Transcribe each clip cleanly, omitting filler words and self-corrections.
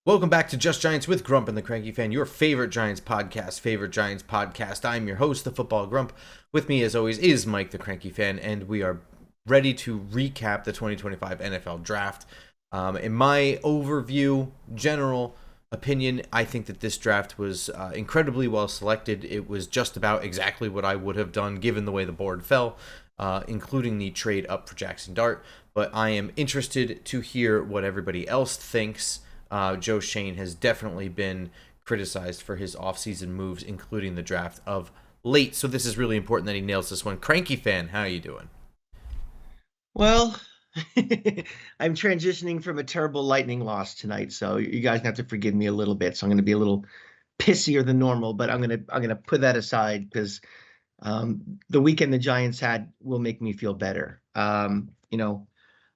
Welcome back to Just Giants with Grump and the Cranky Fan, your favorite Giants podcast. I'm your host, the Football Grump. With me, as always, is Mike, the Cranky Fan, and we are ready to recap the 2025 NFL Draft. In my overview, general opinion, I think that this draft was incredibly well selected. It was just about exactly what I would have done given the way the board fell, including the trade up for Jaxson Dart. But I am interested to hear what everybody else thinks. Joe Schoen has definitely been criticized for his offseason moves, including the draft of late. So this is really important that he nails this one. Cranky Fan, how are you doing? Well, I'm transitioning from a terrible lightning loss tonight, so you guys have to forgive me a little bit. So I'm going to be a little pissier than normal, but I'm gonna put that aside because the weekend the Giants had will make me feel better.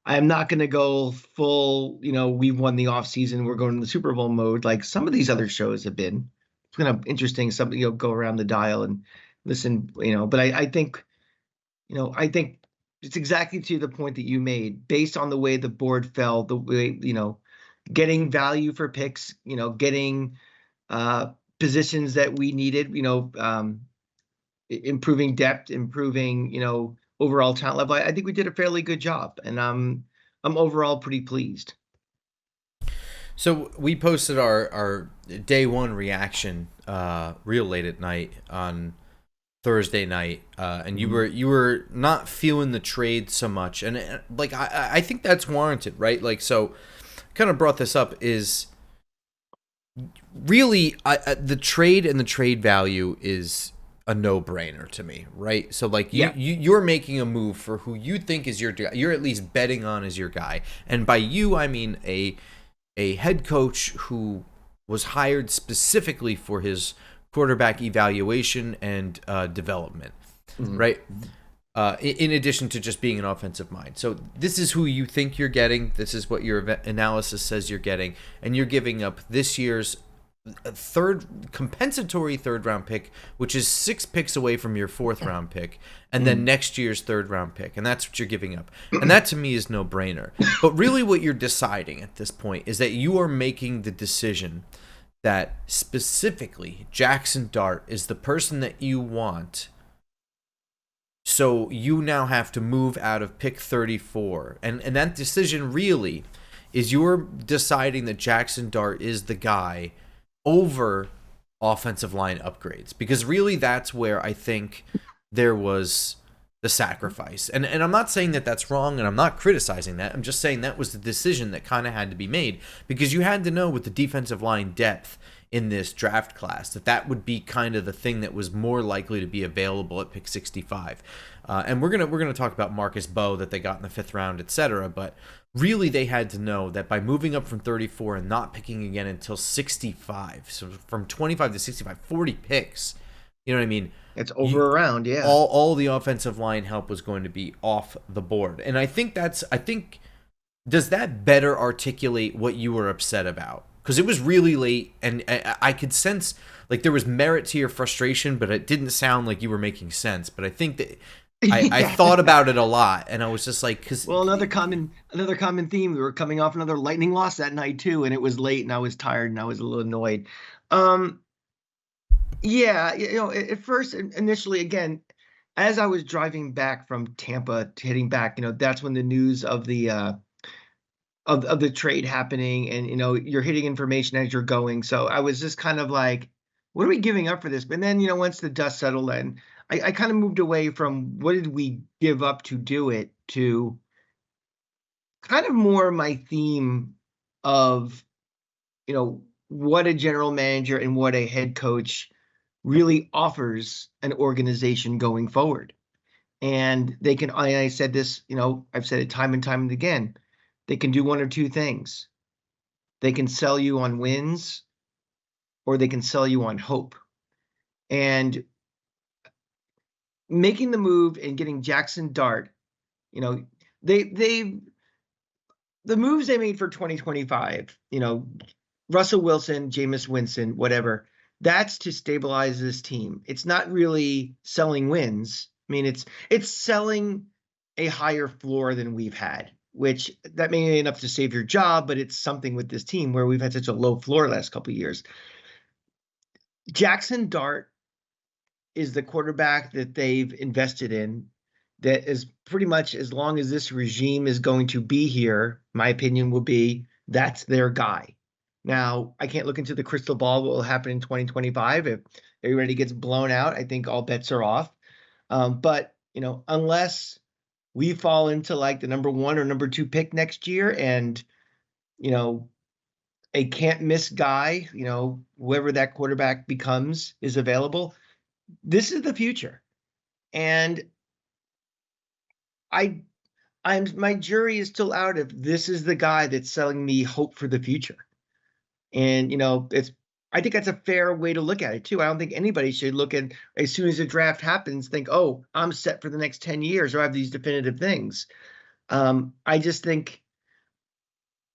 I am not going to go full. We've won the offseason. We're going to the Super Bowl mode like some of these other shows have been. It's kind of interesting. Something go around the dial and listen. But I think it's exactly to the point that you made, based on the way the board fell, the way, getting value for picks, getting uh, positions that we needed, improving depth, improving, overall talent level. I think we did a fairly good job, and I'm overall pretty pleased. So we posted our day one reaction real late at night on Thursday night, and you were not feeling the trade so much, and like I think that's warranted, right? Like, so kind of brought this up is really the trade and the trade value is a no-brainer to me, right? So like Yeah. you're making a move for who you think is your guy. You're at least betting on as your guy, and by you I mean a head coach who was hired specifically for his quarterback evaluation and development, Mhm. right? In addition to just being an offensive mind. So this is who you think you're getting. This is what your analysis says you're getting. And you're giving up this year's compensatory third round pick, which is 6 picks away from your fourth round pick, and then Mhm. next year's third round pick. And that's what you're giving up. And that to me is no brainer. But really what you're deciding at this point is that you are making the decision that specifically Jaxson Dart is the person that you want. So you now have to move out of pick 34. And that decision really is you're deciding that Jaxson Dart is the guy over offensive line upgrades. Because really that's where I think there was the sacrifice. And I'm not saying that that's wrong, and I'm not criticizing that. I'm just saying that was the decision that kind of had to be made, because you had to know with the defensive line depth in this draft class that would be kind of the thing that was more likely to be available at pick 65. And we're gonna talk about Marcus Mbow that they got in the fifth round, etc. But really, they had to know that by moving up from 34 and not picking again until 65, so from 25 to 65, 40 picks. You know what I mean? It's You, over around, yeah. all the offensive line help was going to be off the board, and I think does that better articulate what you were upset about? Because it was really late, and I could sense like there was merit to your frustration, but it didn't sound like you were making sense. But I think that I Yeah. thought about it a lot, and I was just like, because Well, another common theme. We were coming off another lightning loss that night too, and it was late, and I was tired, and I was a little annoyed. Um, yeah, at first, initially, again, as I was driving back from Tampa, heading back, that's when the news of the trade happening, and you're hitting information as you're going. So I was just kind of like, what are we giving up for this? But then, once the dust settled in, I kind of moved away from what did we give up to do it to kind of more my theme of, what a general manager and what a head coach really offers an organization going forward. And they can, I said this, I've said it time and time and again, they can do one or two things. They can sell you on wins, or they can sell you on hope. And making the move and getting Jaxson Dart, you know, they the moves they made for 2025, Russell Wilson, Jameis Winston, whatever, that's to stabilize this team. It's not really selling wins. I mean, it's selling a higher floor than we've had. which that may be enough to save your job, but it's something with this team where we've had such a low floor last couple of years. Jaxson Dart is the quarterback that they've invested in that is pretty much, as long as this regime is going to be here, my opinion will be that's their guy. Now, I can't look into the crystal ball what will happen in 2025. If everybody gets blown out, I think all bets are off. But, unless we fall into like the number 1 or number 2 pick next year and, a can't miss guy, whoever that quarterback becomes is available, this is the future. And my jury is still out if this is the guy that's selling me hope for the future. And, I think that's a fair way to look at it too. I don't think anybody should look at, as soon as the draft happens, think, oh, I'm set for the next 10 years or I have these definitive things. I just think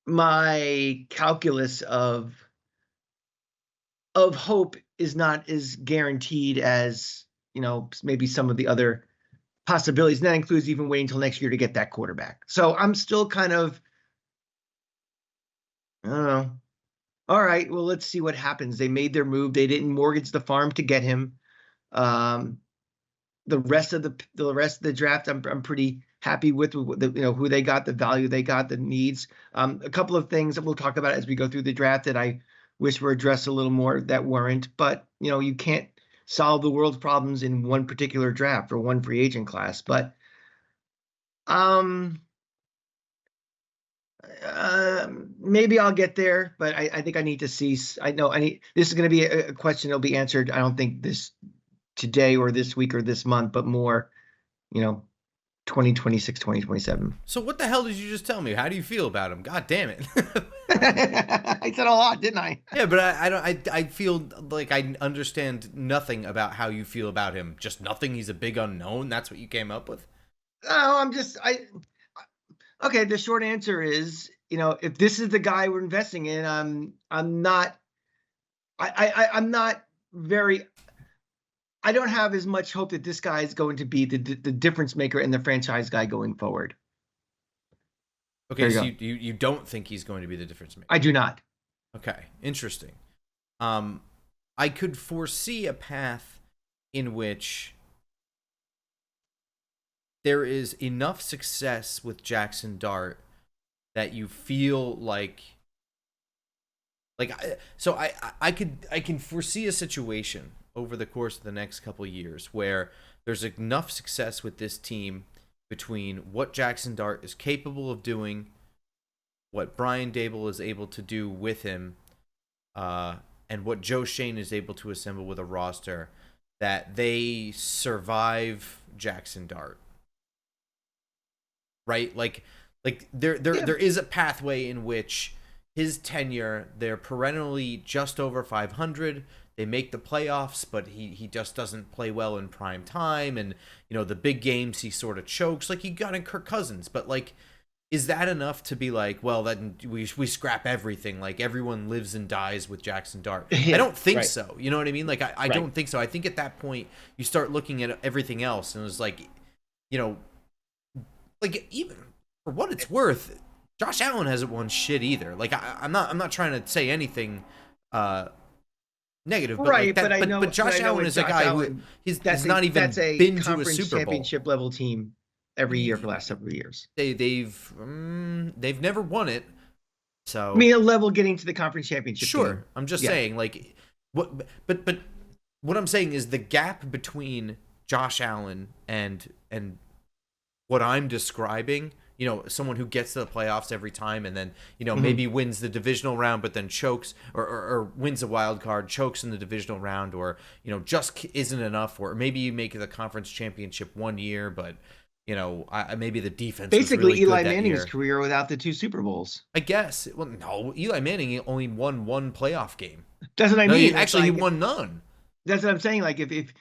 my calculus of hope is not as guaranteed as, maybe some of the other possibilities. And that includes even waiting until next year to get that quarterback. So I'm still kind of, I don't know. All right, well, let's see what happens. They made their move. They didn't mortgage the farm to get him. The rest of the draft, I'm pretty happy with who they got, the value they got, the needs. A couple of things that we'll talk about as we go through the draft that I wish were addressed a little more that weren't. But you can't solve the world's problems in one particular draft or one free agent class. But maybe I'll get there, but I think I need to see. This is going to be a question that'll be answered. I don't think this today or this week or this month, but more, 2026, 2027. So what the hell did you just tell me? How do you feel about him? God damn it. I said a lot, didn't I? Yeah, but I feel like I understand nothing about how you feel about him. Just nothing. He's a big unknown. That's what you came up with? No, okay, the short answer is, if this is the guy we're investing in, I'm not very, I don't have as much hope that this guy is going to be the difference maker and the franchise guy going forward. Okay, so you don't think he's going to be the difference maker? I do not. Okay, interesting. I could foresee a path in which there is enough success with Jaxson Dart that you feel like so I can foresee a situation over the course of the next couple of years where there's enough success with this team between what Jaxson Dart is capable of doing, what Brian Daboll is able to do with him, and what Joe Schoen is able to assemble with a roster, that they survive Jaxson Dart. Right? Like there is a pathway in which his tenure, they're perennially just over 500. They make the playoffs, but he just doesn't play well in prime time. And, the big games, he sort of chokes like he got in Kirk Cousins. But, is that enough to be like, well, then we scrap everything? Like, everyone lives and dies with Jaxson Dart. Yeah, I don't think right. so. You know what I mean? Like, I don't think so. I think at that point, you start looking at everything else. And it's like, even for what it's worth, Josh Allen hasn't won shit either. Like, I'm not trying to say anything negative, but right? But Josh Allen is a guy who he's not even been to a Super Bowl championship level team every year for the last several years. They've never won it. So I mean, a level getting to the conference championship. Sure, game. I'm just saying, like, what? But what I'm saying is the gap between Josh Allen and what I'm describing. Someone who gets to the playoffs every time and then, maybe wins the divisional round, but then chokes or wins a wild card, chokes in the divisional round, or, just isn't enough. Or maybe you make the conference championship one year, but, maybe the defense basically was really Eli good that Manning's year. career without the 2 Super Bowls. I guess. Well, no, Eli Manning only won one playoff game. That's what I mean. He won none. That's what I'm saying. Like if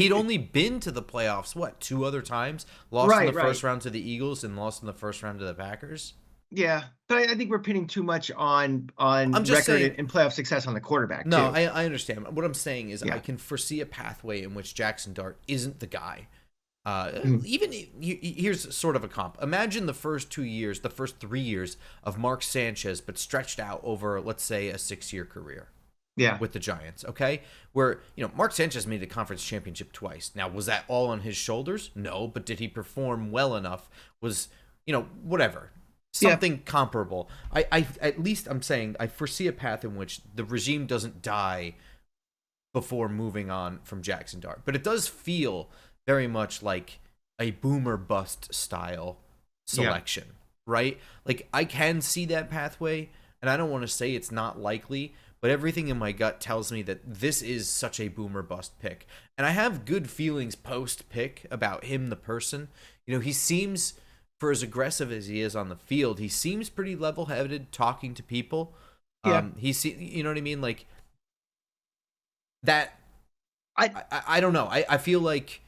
he'd only been to the playoffs, 2 other times? Lost in the first round to the Eagles and lost in the first round to the Packers? Yeah, but I think we're pinning too much on record and playoff success on the quarterback. No, too. I understand. What I'm saying is I can foresee a pathway in which Jaxson Dart isn't the guy. Mhm. Even here's sort of a comp. Imagine the first 2 years, the first 3 years of Mark Sanchez, but stretched out over, let's say, a 6-year career Yeah. with the Giants, okay? Where, Mark Sanchez made a conference championship twice. Now, was that all on his shoulders? No, but did he perform well enough? Was, whatever. Yeah. Something comparable. I at least I'm saying I foresee a path in which the regime doesn't die before moving on from Jaxson Dart. But it does feel very much like a boomer bust style selection, right? Like, I can see that pathway, and I don't want to say it's not likely, but everything in my gut tells me that this is such a boomer bust pick. And I have good feelings post pick about him, the person. He seems, for as aggressive as he is on the field, he seems pretty level headed, talking to people. Yeah. You know what I mean? Like, that, I don't know. I feel like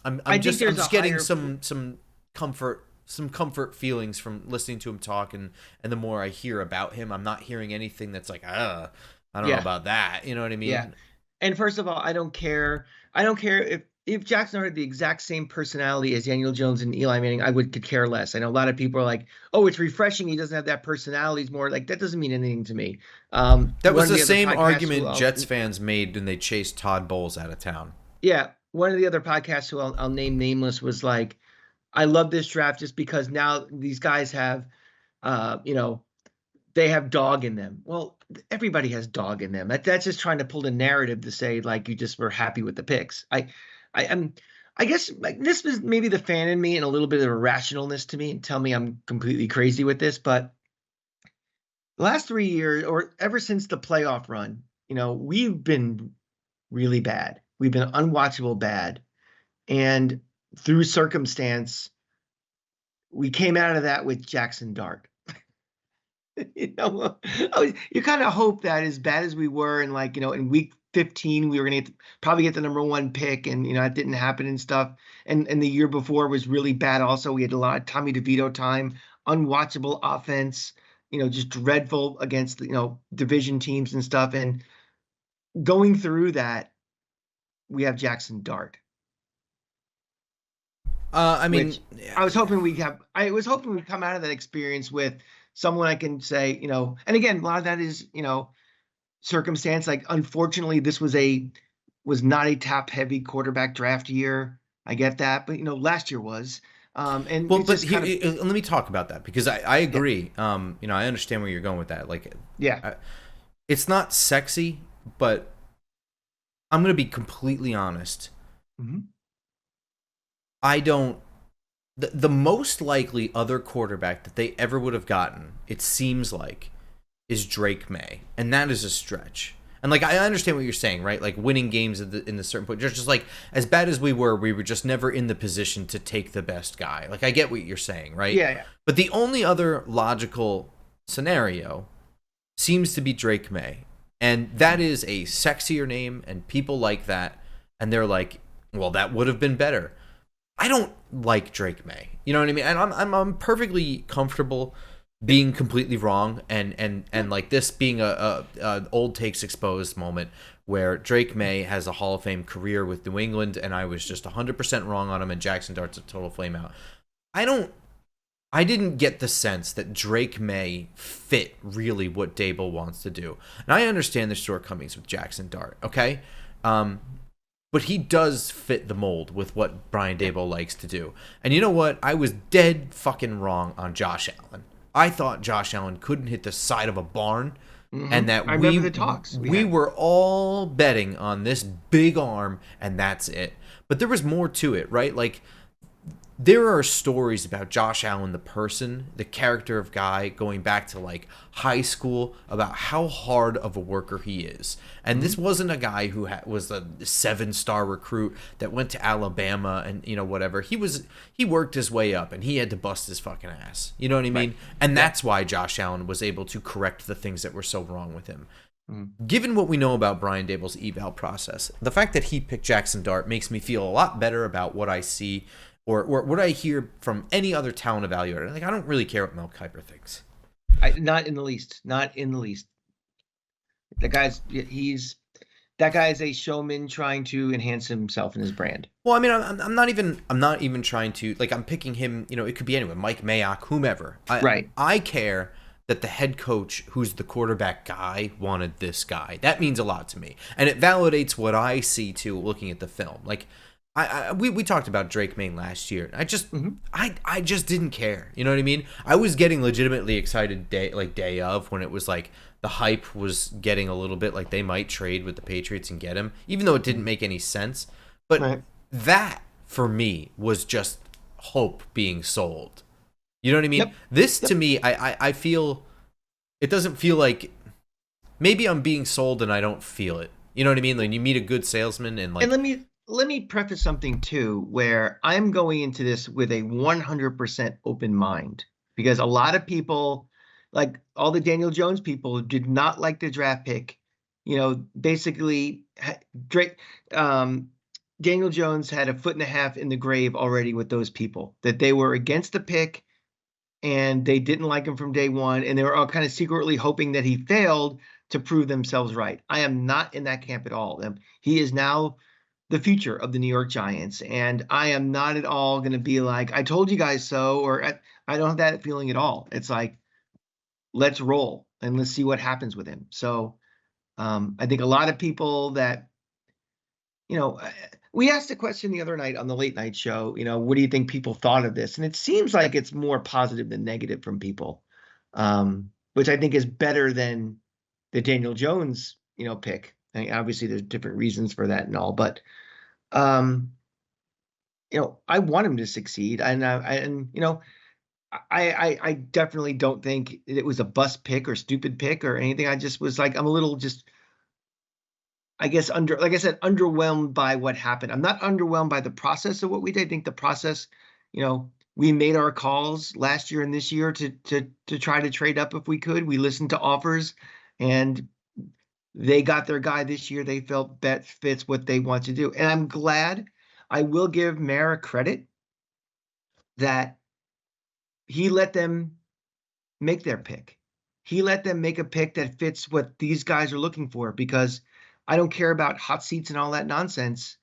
I'm just getting some comfort feelings from listening to him talk, and the more I hear about him, I'm not hearing anything that's like, I don't know about that. You know what I mean? Yeah. And first of all, I don't care. I don't care if Jaxson had the exact same personality as Daniel Jones and Eli Manning, I could care less. I know a lot of people are like, "Oh, it's refreshing. He doesn't have that personality. He's more like," that doesn't mean anything to me. That was the same argument Jets fans made when they chased Todd Bowles out of town. Yeah, one of the other podcasts who I'll name nameless was like, "I love this draft just because now these guys have, they have dog in them." Well, everybody has dog in them. That's just trying to pull the narrative to say like you just were happy with the picks. I guess like this was maybe the fan in me and a little bit of irrationalness to me, and tell me I'm completely crazy with this, but the last 3 years or ever since the playoff run, we've been really bad. We've been unwatchable bad, and through circumstance, we came out of that with Jaxson Dart. You kind of hope that as bad as we were, and like, in week 15, we were going to probably get the number 1 pick, and, it didn't happen and stuff. And the year before was really bad. Also, we had a lot of Tommy DeVito time, unwatchable offense, just dreadful against, division teams and stuff. And going through that, we have Jaxson Dart. I mean, I was hoping we'd come out of that experience with someone I can say, and again, a lot of that is, circumstance. Like, unfortunately, this was not a top heavy quarterback draft year. I get that, but last year was. And well, but let me talk about that, because I agree. Yeah. I understand where you're going with that. Like, it's not sexy, but I'm going to be completely honest. Mm-hmm. I don't. The most likely other quarterback that they ever would have gotten, it seems like, is Drake May, and that is a stretch. And like, I understand what you're saying, right? Like, winning games in the certain point, just like as bad as we were just never in the position to take the best guy. Like, I get what you're saying, right? Yeah. But the only other logical scenario seems to be Drake May, and that is a sexier name, and people like that, and they're like, well, that would have been better. I don't like Drake May. You know what I mean? And I'm perfectly comfortable being completely wrong, and like this being a old takes exposed moment where Drake May has a Hall of Fame career with New England, and I was just 100% wrong on him, and Jaxson Dart's a total flame out. I didn't get the sense that Drake May fit really what Daboll wants to do. And I understand the shortcomings with Jaxson Dart, okay? But he does fit the mold with what Brian Daboll likes to do. And you know what? I was dead fucking wrong on Josh Allen. I thought Josh Allen couldn't hit the side of a barn, and that I remember the talks. We were all betting on this big arm, and that's it. But there was more to it, right? Like, there are stories about Josh Allen, the person, the character of guy, going back to like high school, about how hard of a worker he is. And this wasn't a guy who was a 7-star recruit that went to Alabama and whatever. He worked his way up, and he had to bust his fucking ass. You know what I mean? Right. And that's why Josh Allen was able to correct the things that were so wrong with him. Given what we know about Brian Daboll's eval process, the fact that he picked Jaxson Dart makes me feel a lot better about what I see or what I hear from any other talent evaluator. Like, I don't really care what Mel Kiper thinks. Not in the least. Not in the least. The guy's that guy is a showman trying to enhance himself and his brand. Well, I mean, I'm not even trying to, like, I'm picking him. It could be anyone, Mike Mayock, whomever. Right. I care that the head coach, who's the quarterback guy, wanted this guy. That means a lot to me, and it validates what I see too, looking at the film. Like, we talked about Drake May last year. I just didn't care. You know what I mean? I was getting legitimately excited day of, when it was like the hype was getting a little bit like they might trade with the Patriots and get him, even though it didn't make any sense. But Right. that for me was just hope being sold. You know what I mean? Yep. This Yep. to me, I feel it doesn't feel like, maybe I'm being sold and I don't feel it. You know what I mean? Like, you meet a good salesman and, like, And let me preface something too, where I'm going into this with a 100% open mind, because a lot of people, like all the Daniel Jones people, did not like the draft pick. Basically, Drake, um, Daniel Jones had a foot and a half in the grave already with those people, that they were against the pick and they didn't like him from day one, and they were all kind of secretly hoping that he failed to prove themselves right. I am not in that camp at all. He is now the future of the New York Giants, and I am not at all going to be like, I told you guys so, or I don't have that feeling at all. It's like, let's roll and let's see what happens with him. So I think a lot of people that, we asked a question the other night on the late night show, what do you think people thought of this? And it seems like it's more positive than negative from people, which I think is better than the Daniel Jones, pick. I mean, obviously there's different reasons for that and all, but um, I want him to succeed, I definitely don't think it was a bust pick or stupid pick or anything. I just was like, I'm a little just, I guess, like I said, underwhelmed by what happened. I'm not underwhelmed by the process of what we did. I think the process, we made our calls last year and this year to try to trade up if we could. We listened to offers, and they got their guy this year. They felt that fits what they want to do. And I'm glad. I will give Mara credit that he let them make their pick. He let them make a pick that fits what these guys are looking for, because I don't care about hot seats and all that nonsense.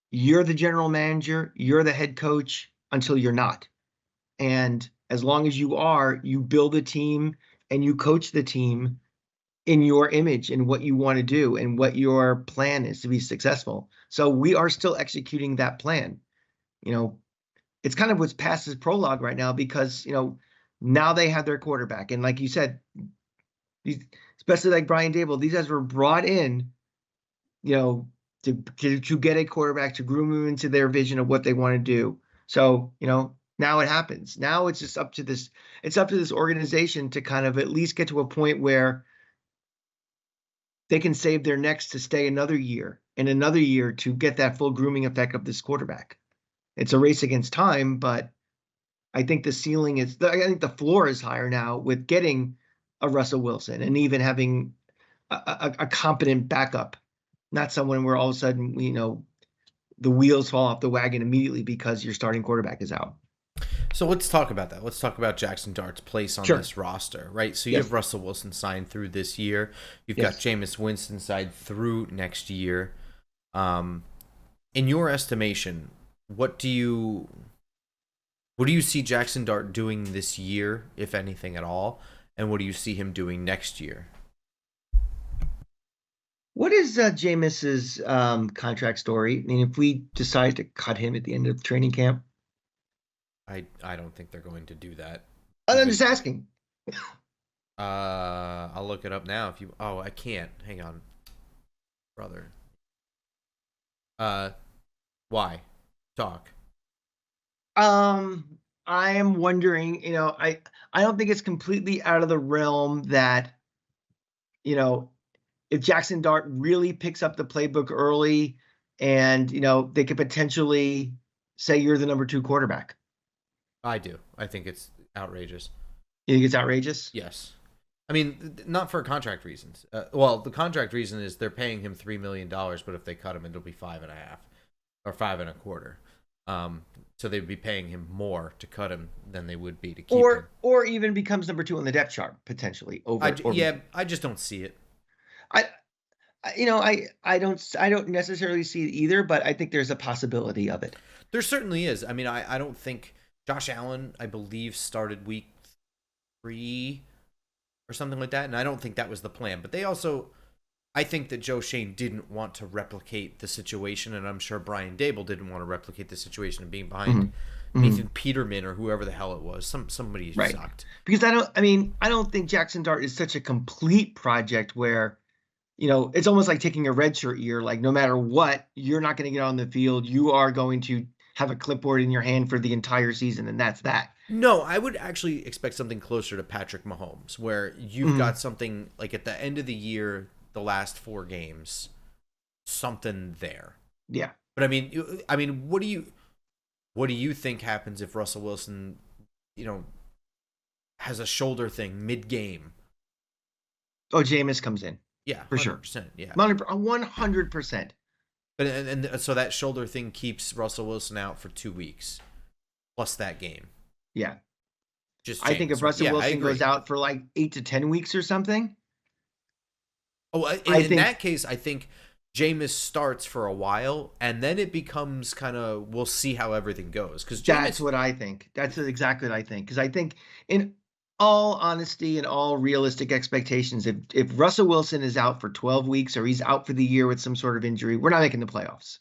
You're the general manager, you're the head coach until you're not. And as long as you are, you build a team and you coach the team in your image and what you want to do and what your plan is to be successful. So we are still executing that plan. It's kind of what's past his prologue right now, because, now they have their quarterback. And like you said, especially like Brian Dable, these guys were brought in, to get a quarterback, to groom them into their vision of what they want to do. So, now it happens. Now it's just up to this organization to kind of at least get to a point where they can save their necks to stay another year and another year to get that full grooming effect of this quarterback. It's a race against time, but I think the floor is higher now with getting a Russell Wilson and even having a competent backup, not someone where all of a sudden, the wheels fall off the wagon immediately because your starting quarterback is out. So let's talk about that. Let's talk about Jaxson Dart's place on this roster, right? So you have Russell Wilson signed through this year. You've got Jameis Winston signed through next year. In your estimation, what do you see Jaxson Dart doing this year, if anything at all? And what do you see him doing next year? What is Jameis's contract story? I mean, if we decide to cut him at the end of training camp? I don't think they're going to do that. I'm just asking. I'll look it up now if you. Oh, I can't. Hang on, brother. Why? Talk. I am wondering. I don't think it's completely out of the realm that, if Jaxson Dart really picks up the playbook early, and they could potentially say you're the number 2 quarterback. I do. I think it's outrageous. You think it's outrageous? Yes. I mean, not for contract reasons. Well, the contract reason is they're paying him $3 million, but if they cut him, it'll be 5.5 or 5.25. So they'd be paying him more to cut him than they would be to keep him. Or even becomes number 2 on the depth chart potentially. I just don't see it. I don't necessarily see it either, but I think there's a possibility of it. There certainly is. I mean, I don't think Josh Allen, I believe, started week 3 or something like that, and I don't think that was the plan. But they also, I think that Joe Shane didn't want to replicate the situation, and I'm sure Brian Dable didn't want to replicate the situation of being behind Nathan Peterman or whoever the hell it was. Somebody Right. sucked. Because I don't think Jaxson Dart is such a complete project where, it's almost like taking a redshirt year. Like no matter what, you're not going to get on the field. You are going to have a clipboard in your hand for the entire season, and that's that. No, I would actually expect something closer to Patrick Mahomes, where you've got something like at the end of the year, the last 4 games, something there. Yeah. But I mean, what do you think happens if Russell Wilson, has a shoulder thing mid-game? Oh, Jameis comes in. Yeah, for 100%, sure. Yeah, 100%. but and so that shoulder thing keeps Russell Wilson out for 2 weeks, plus that game. Yeah. Just I think if Russell Wilson goes out for like 8 to 10 weeks or something. Oh, in that case, I think Jameis starts for a while, and then it becomes kind of, we'll see how everything goes. Because that's what I think. That's exactly what I think. Because I think, in all honesty and all realistic expectations, if Russell Wilson is out for 12 weeks or he's out for the year with some sort of injury, we're not making the playoffs,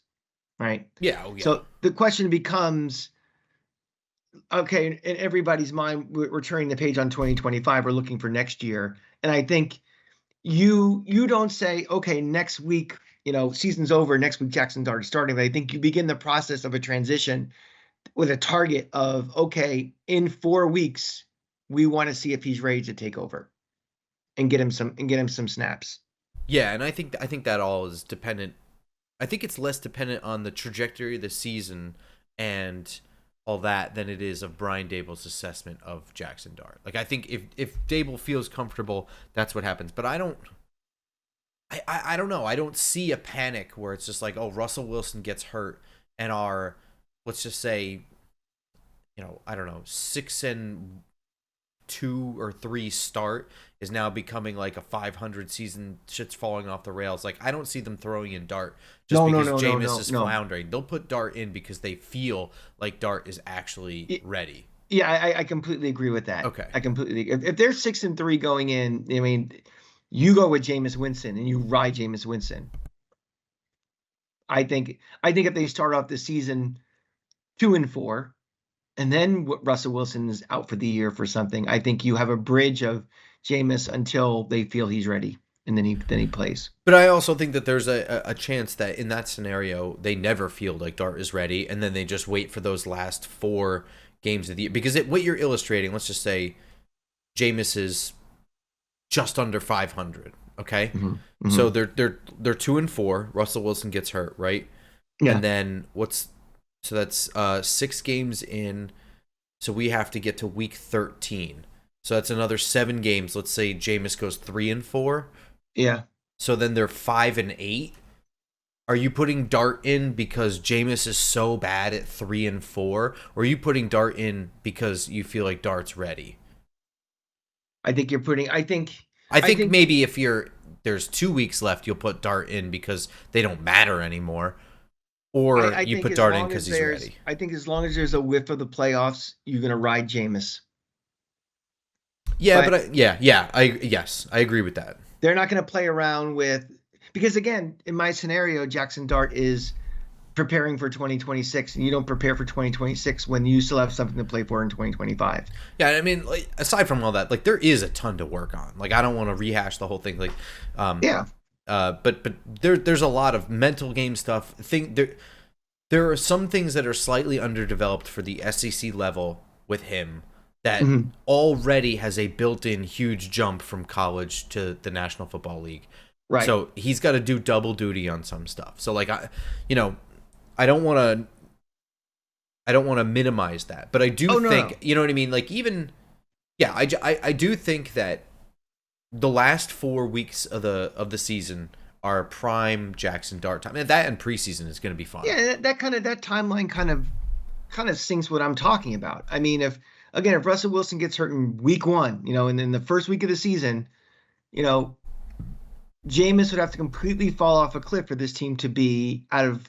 right? Yeah. Oh, yeah. So the question becomes, okay, in everybody's mind, we're turning the page on 2025. We're looking for next year, and I think you don't say, okay, next week, season's over, next week Jaxson Dart is starting. But I think you begin the process of a transition with a target of, okay, in 4 weeks, we want to see if he's ready to take over and get him some snaps. Yeah, and I think that all is dependent. I think it's less dependent on the trajectory of the season and all that than it is of Brian Dable's assessment of Jaxson Dart. Like, I think if Dable feels comfortable, that's what happens. But I don't know. I don't see a panic where it's just like, oh, Russell Wilson gets hurt and our, let's just say, I don't know, 6-2 or 3 start is now becoming like a 500 season. Shit's falling off the rails. Like, I don't see them throwing in Dart just because Jameis is floundering. They'll put Dart in because they feel like Dart is actually ready. Yeah, I completely agree with that. Okay. I completely. If they're 6-3 going in, I mean, you go with Jameis Winston and you ride Jameis Winston. I think if they start off the season 2-4, and then Russell Wilson is out for the year for something, I think you have a bridge of Jameis until they feel he's ready, and then he plays. But I also think that there's a chance that in that scenario they never feel like Dart is ready, and then they just wait for those last 4 games of the year. Because what you're illustrating, let's just say Jameis is just under 500. Okay, so they're 2-4. Russell Wilson gets hurt, right? Yeah. And then so that's 6 games in. So we have to get to week 13. So that's another 7 games. Let's say Jameis goes 3-4. Yeah. So then they're 5-8. Are you putting Dart in because Jameis is so bad at 3-4, or are you putting Dart in because you feel like Dart's ready? I think you're putting. I think maybe if there's 2 weeks left, you'll put Dart in because they don't matter anymore. Or you put Dart in because he's ready. I think as long as there's a whiff of the playoffs, you're gonna ride Jameis. Yeah, I agree with that. They're not gonna play around with, because again, in my scenario, Jaxson Dart is preparing for 2026, and you don't prepare for 2026 when you still have something to play for in 2025. Yeah, I mean, like, aside from all that, like, there is a ton to work on. Like, I don't want to rehash the whole thing. Like, but there's a lot of mental game stuff. There are some things that are slightly underdeveloped for the SEC level with him that already has a built-in huge jump from college to the National Football League. Right. So he's got to do double duty on some stuff. So like I don't want to minimize that, but I do think, you know what I mean? Like, even, yeah, I do think that the last 4 weeks of the season are prime Jaxson Dart time, and that and preseason is going to be fun. Yeah, that timeline kind of sinks what I'm talking about. I mean, if Russell Wilson gets hurt in week 1, and in the first week of the season, Jameis would have to completely fall off a cliff for this team to be out of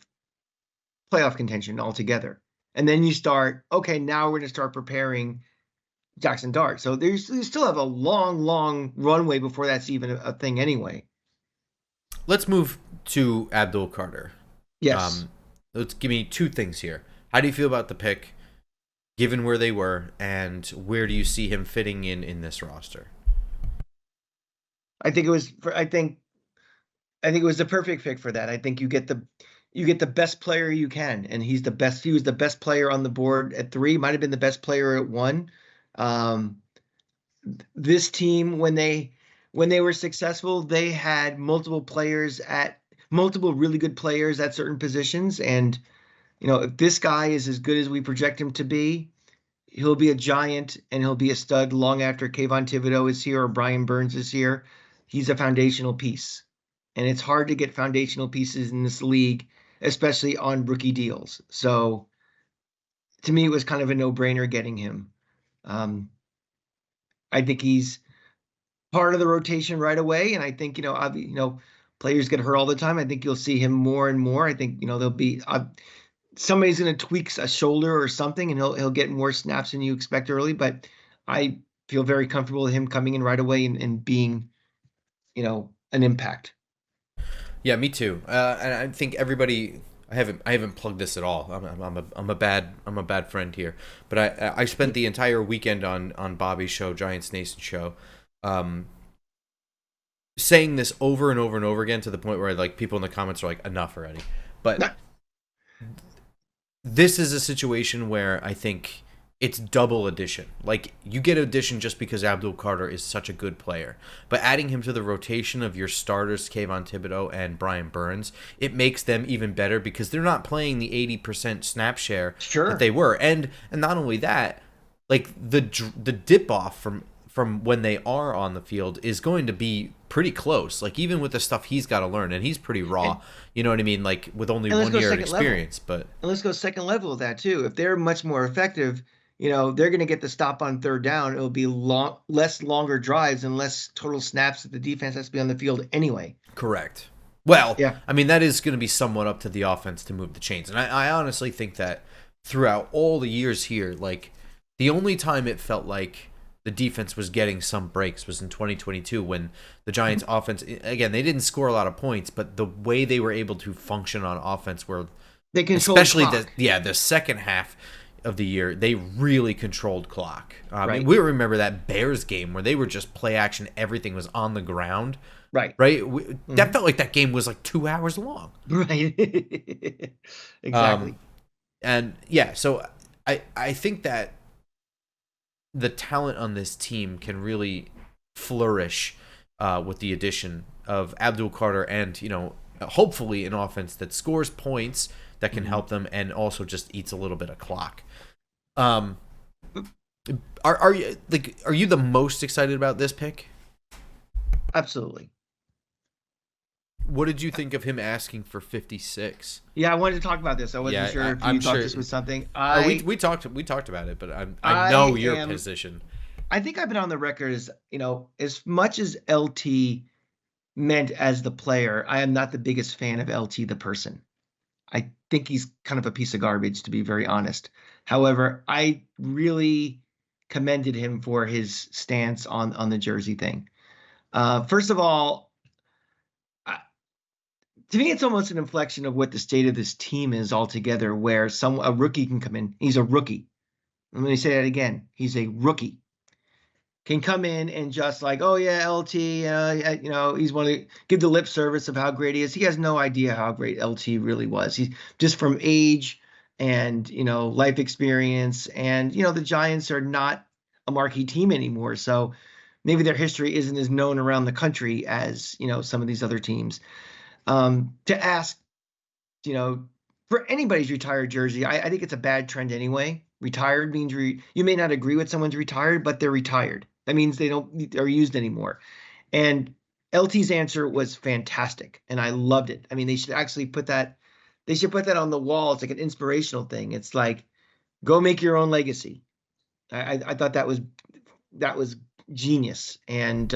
playoff contention altogether. And then you start, okay, now we're going to start preparing Jaxson Dart. So you still have a long, long runway before that's even a thing anyway. Let's move to Abdul Carter. Yes. Um, let's give me two things here. How do you feel about the pick, given where they were, and where do you see him fitting in this roster? I think it was. I think it was the perfect pick for that. I think you get the best player you can, and he's the best. He was the best player on the board at 3. Might have been the best player at 1. Um, this team, when they were successful, they had multiple really good players at certain positions, and if this guy is as good as we project him to be, he'll be a giant and he'll be a stud long after Kayvon Thibodeau is here or Brian Burns is here. He's a foundational piece. And it's hard to get foundational pieces in this league, especially on rookie deals. So to me, it was kind of a no-brainer getting him. I think he's part of the rotation right away. And I think, players get hurt all the time. I think you'll see him more and more. I think, there'll be somebody's going to tweak a shoulder or something, and he'll get more snaps than you expect early. But I feel very comfortable with him coming in right away and being, an impact. Yeah, me too. And I think everybody. I haven't plugged this at all. I'm a bad friend here. But I spent the entire weekend on Bobby's show, Giants Nation show, saying this over and over and over again to the point where like people in the comments are like, enough already. But this is a situation where I think it's double addition. Like, you get addition just because Abdul Carter is such a good player. But adding him to the rotation of your starters, Kayvon Thibodeau and Brian Burns, it makes them even better because they're not playing the 80% snap share that they were. And not only that, like the dip off from when they are on the field is going to be pretty close. Like, even with the stuff he's got to learn, and he's pretty raw. You know what I mean? Like, with only 1 year of experience. But and let's go second level of that too. If they're much more effective, they're going to get the stop on third down. It'll be less longer drives and less total snaps that the defense has to be on the field anyway. Correct. Well, yeah. I mean, that is going to be somewhat up to the offense to move the chains. And I honestly think that throughout all the years here, like, the only time it felt like the defense was getting some breaks was in 2022 when the Giants offense, again, they didn't score a lot of points, but the way they were able to function on offense were, they controlled especially clock. the second half of the year, they really controlled clock. Right. We remember that Bears game where they were just play action, everything was on the ground. Right. That felt like that game was like 2 hours long. Right. Exactly. And yeah, so I think that the talent on this team can really flourish with the addition of Abdul Carter and, hopefully an offense that scores points that can help them and also just eats a little bit of clock. Are you the most excited about this pick? Absolutely. What did you think of him asking for 56? Yeah, I wanted to talk about this. I wasn't sure if you thought this was something. We talked about it, but I know your position. I think I've been on the record as, as much as LT meant as the player, I am not the biggest fan of LT the person. I think he's kind of a piece of garbage, to be very honest. However, I really commended him for his stance on the jersey thing. First of all, to me, it's almost an inflection of what the state of this team is altogether, where a rookie can come in. He's a rookie. Let me say that again. He's a rookie. Can come in and just like, oh yeah, LT, he's one to give the lip service of how great he is. He has no idea how great LT really was. He's just from age and, life experience. And, the Giants are not a marquee team anymore. So maybe their history isn't as known around the country as, some of these other teams. To ask, for anybody's retired jersey, I think it's a bad trend anyway. Retired means you may not agree with someone's retired, but they're retired. That means they're used anymore. And LT's answer was fantastic, and I loved it. I mean, they should actually put that on the wall. It's like an inspirational thing. It's like, go make your own legacy. I thought that was genius. And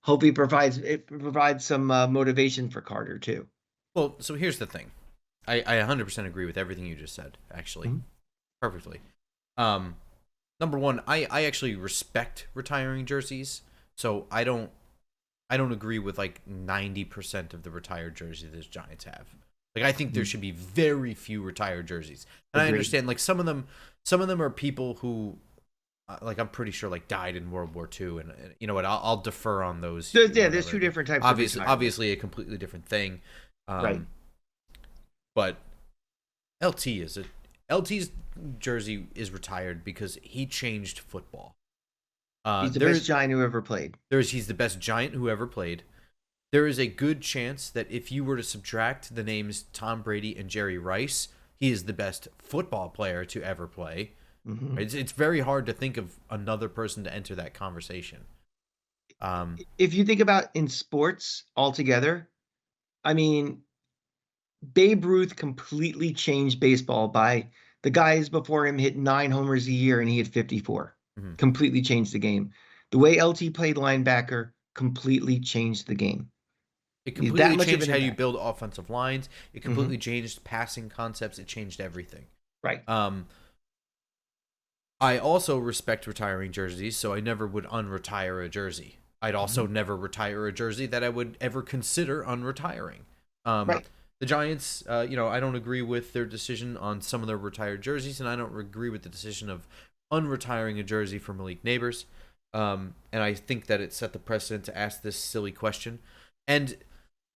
hopefully provides some motivation for Carter too. Well, so here's the thing. I 100% agree with everything you just said, actually. Mm-hmm. Perfectly. Number one, I actually respect retiring jerseys. So I don't agree with like 90% of the retired jerseys the Giants have. Like I think there should be very few retired jerseys. And Agreed. I understand like some of them are people who like I'm pretty sure like died in World War II, and you know what, I'll defer on those. There's two different types of retirement. Obviously a completely different thing. Right. But LT's jersey is retired because he changed football. He's the best Giant who ever played. He's the best Giant who ever played. There is a good chance that if you were to subtract the names Tom Brady and Jerry Rice, he is the best football player to ever play. Mm-hmm. It's very hard to think of another person to enter that conversation. If you think about in sports altogether, I mean, Babe Ruth completely changed baseball by the guys before him hit 9 homers a year and he hit 54. Mm-hmm. Completely changed the game. The way LT played linebacker completely changed the game. It completely changed how you build offensive lines. It completely changed passing concepts. It changed everything. Right. I also respect retiring jerseys, so I never would unretire a jersey. I'd also never retire a jersey that I would ever consider unretiring. Right. The Giants, I don't agree with their decision on some of their retired jerseys, and I don't agree with the decision of unretiring a jersey for Malik Neighbors. And I think that it set the precedent to ask this silly question. And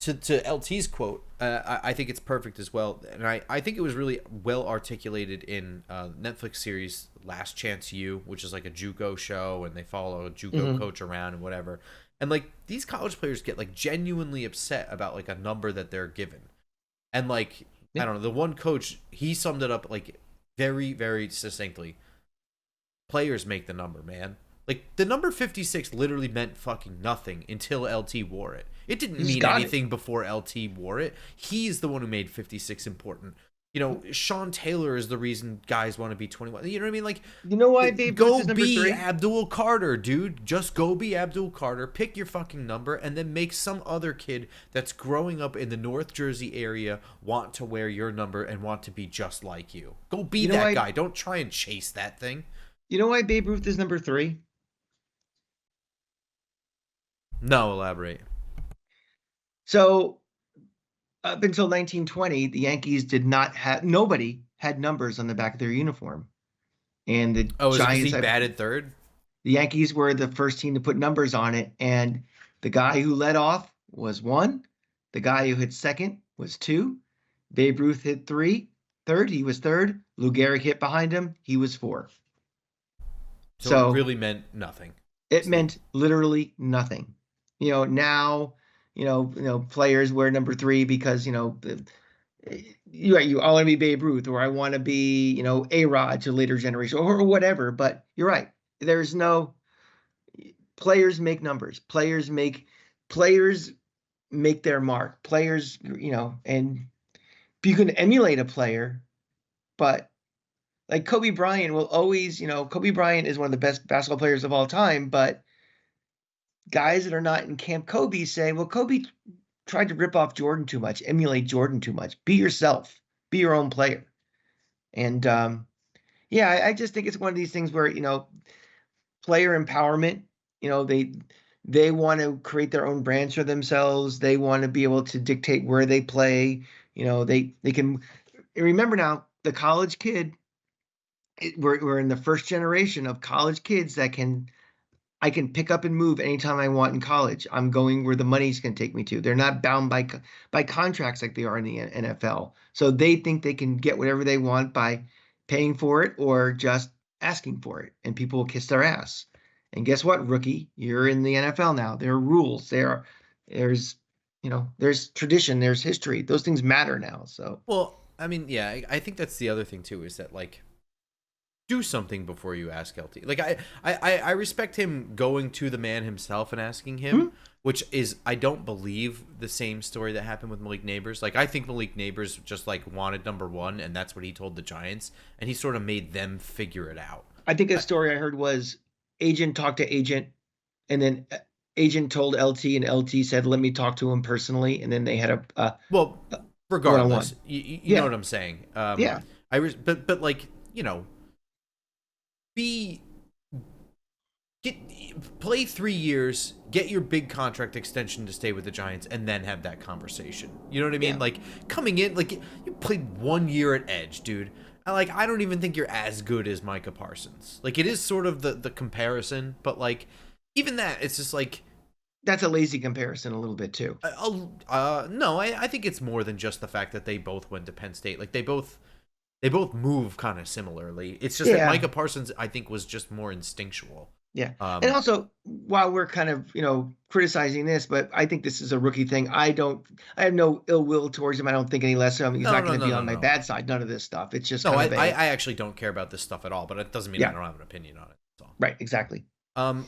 to LT's quote, I think it's perfect as well. And I think it was really well articulated in Netflix series Last Chance U, which is like a JUCO show, and they follow a JUCO coach around and whatever. And like these college players get like genuinely upset about like a number that they're given. And like, I don't know, the one coach, he summed it up like very, very succinctly. Players make the number, man. Like the number 56 literally meant fucking nothing until LT wore it. It didn't mean anything before LT wore it. He's the one who made 56 important. You know, Sean Taylor is the reason guys want to be 21. You know what I mean? Like, you know why Babe Ruth is number 3? Go be Abdul Carter, dude. Just go be Abdul Carter. Pick your fucking number, and then make some other kid that's growing up in the North Jersey area want to wear your number and want to be just like you. Go be that guy. Don't try and chase that thing. You know why Babe Ruth is number 3? No, elaborate. So, up until 1920, the Yankees did not have, nobody had numbers on the back of their uniform. And the Giants, he batted third? The Yankees were the first team to put numbers on it. And the guy who led off was 1. The guy who hit second was 2. Babe Ruth hit third. He was 3rd. Lou Gehrig hit behind him. He was 4. So it really meant nothing. It meant literally nothing. You know, now, players wear number 3 because, you I want to be Babe Ruth, or I want to be, A-Rod to later generation, or whatever. But you're right. There's no players make numbers. Players make their mark. Players, and you can emulate a player, but like Kobe Bryant will always, Kobe Bryant is one of the best basketball players of all time, but guys that are not in Camp Kobe say, well, Kobe tried to rip off Jordan too much, emulate Jordan too much. Be yourself. Be your own player. And, I just think it's one of these things where, player empowerment, they want to create their own brands for themselves. They want to be able to dictate where they play. They can remember now the college kid. We're in the first generation of college kids that I can pick up and move anytime I want in college. I'm going where the money's going to take me to. They're not bound by contracts like they are in the NFL. So they think they can get whatever they want by paying for it or just asking for it, and people will kiss their ass. And guess what, rookie? You're in the NFL now. There are rules. There's tradition. There's history. Those things matter now. So well, I mean, yeah, I think that's the other thing too, is that like, do something before you ask LT. Like I respect him going to the man himself and asking him, which is, I don't believe the same story that happened with Malik Neighbors. Like I think Malik Neighbors just like wanted number 1, and that's what he told the Giants, and he sort of made them figure it out. I think a story I heard was agent talked to agent, and then agent told LT, and LT said, "Let me talk to him personally," and then they had Well, a regardless, one-on-one. you know Yeah, what I'm saying. yeah, But like, be get play 3 years, get your big contract extension to stay with the Giants, and then have that conversation. You know what I mean? yeah. Like coming in, like you played 1 year at edge, dude. I don't even think you're as good as Micah Parsons. Like it is sort of the comparison, but like even that, it's just like That's a lazy comparison a little bit too. no, I think it's more than just the fact that they both went to Penn State. Like they both move kind of similarly. It's just that Yeah, Micah Parsons, I think, was just more instinctual. yeah. And Um, also, while we're kind of, criticizing this, but I think this is a rookie thing. I have no ill will towards him. I don't think any less of him. He's no, not no, going to no, be no, on my no, bad side. None of this stuff. It's just no. kind I, of I, I actually don't care about this stuff at all. But it doesn't mean I yeah, don't have an opinion on it. That's all. right, exactly.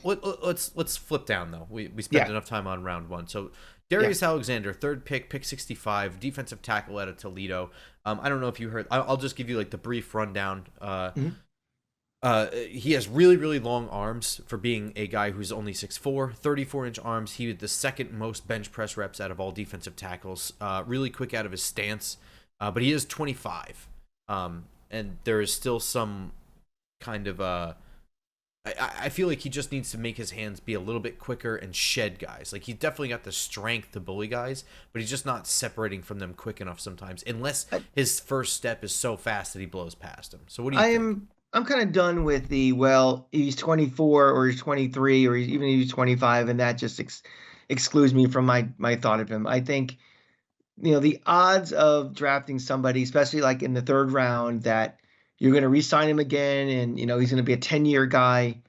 Let's flip down though. We spent Yeah, enough time on round one. So yeah. Darius Alexander, third pick 65, defensive tackle out of Toledo. I don't know if you heard. I'll just give you like the brief rundown. Mhm. He has really, really long arms for being a guy who's only 6'4", 34-inch arms. He had the second most bench press reps out of all defensive tackles. Really quick out of his stance, but he is 25. And there is still some kind of I feel like he just needs to make his hands be a little bit quicker and shed guys. Like he's definitely got the strength to bully guys, but he's just not separating from them quick enough sometimes, unless I, his first step is so fast that he blows past him. So what do you I think? am. I'm kind of done with he's 24 or he's 23 or even he's 25, and that just excludes me from my thought of him. I think the odds of drafting somebody, especially like in the third round, that you're going to re-sign him again, and he's going to be a 10-year guy.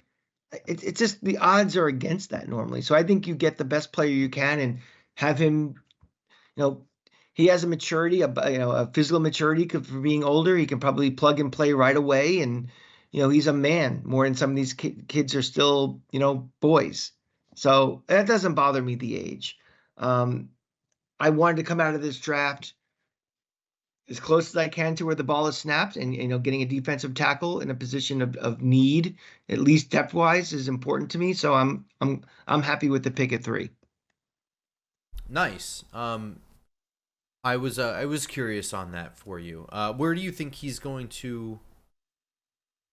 It's just the odds are against that normally. So I think you get the best player you can and have him. You know, he has a maturity, a physical maturity for being older. He can probably plug and play right away, and he's a man more than some of these kids are still boys. So that doesn't bother me the age. Um, I wanted to come out of this draft as close as I can to where the ball is snapped, and getting a defensive tackle in a position of need, at least depth wise, is important to me. So I'm happy with the pick at 3. Nice. I was curious on that for you. Where do you think he's going to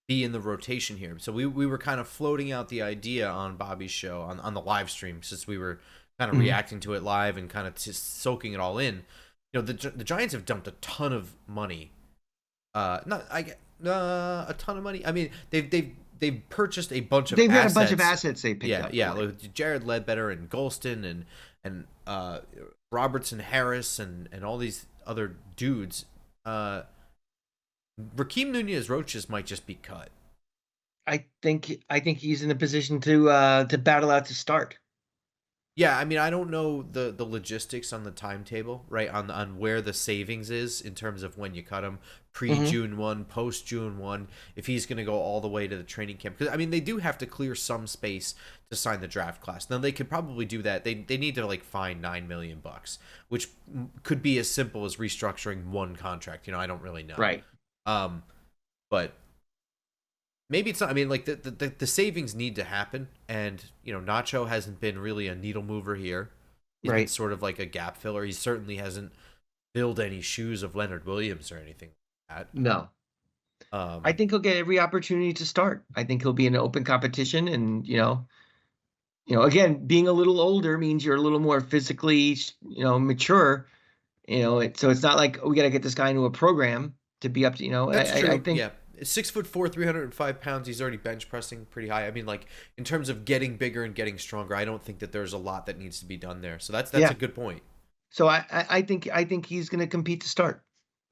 be in the rotation here? So we were kind of floating out the idea on Bobby's show on the live stream, since we were kind of Mhm. reacting to it live and kind of just soaking it all in. The Giants have dumped a ton of money. Not I get a ton of money. I mean, they've purchased a bunch of They've got a bunch of assets. assets they picked Yeah, up yeah. for it. Like Jared Ledbetter and Golston and Robertson Harris and all these other dudes. Raheem Nunez Roaches might just be cut. I think he's in a position to battle out to start. Yeah, I mean, I don't know the logistics on the timetable, right? On where the savings is in terms of when you cut him, pre Hmm. June 1, post June 1, if he's going to go all the way to the training camp. Because I mean, they do have to clear some space to sign the draft class. Now they could probably do that. They need to like find $9 million, which could be as simple as restructuring one contract. I don't really know. Right. Um, but maybe it's not. I mean, like the savings need to happen, and Nacho hasn't been really a needle mover here. He's been Right. sort of like a gap filler. He certainly hasn't filled any shoes of Leonard Williams or anything like No. that. I think he'll get every opportunity to start. I think he'll be in an open competition, and again, being a little older means you're a little more physically, mature. So it's not like we got to get this guy into a program to be up to. That's I true. think Yeah, 6'4", 305 pounds. He's already bench pressing pretty high. I mean, like in terms of getting bigger and getting stronger, I don't think that there's a lot that needs to be done there. So that's a yeah. good point. So I think he's going to compete to start,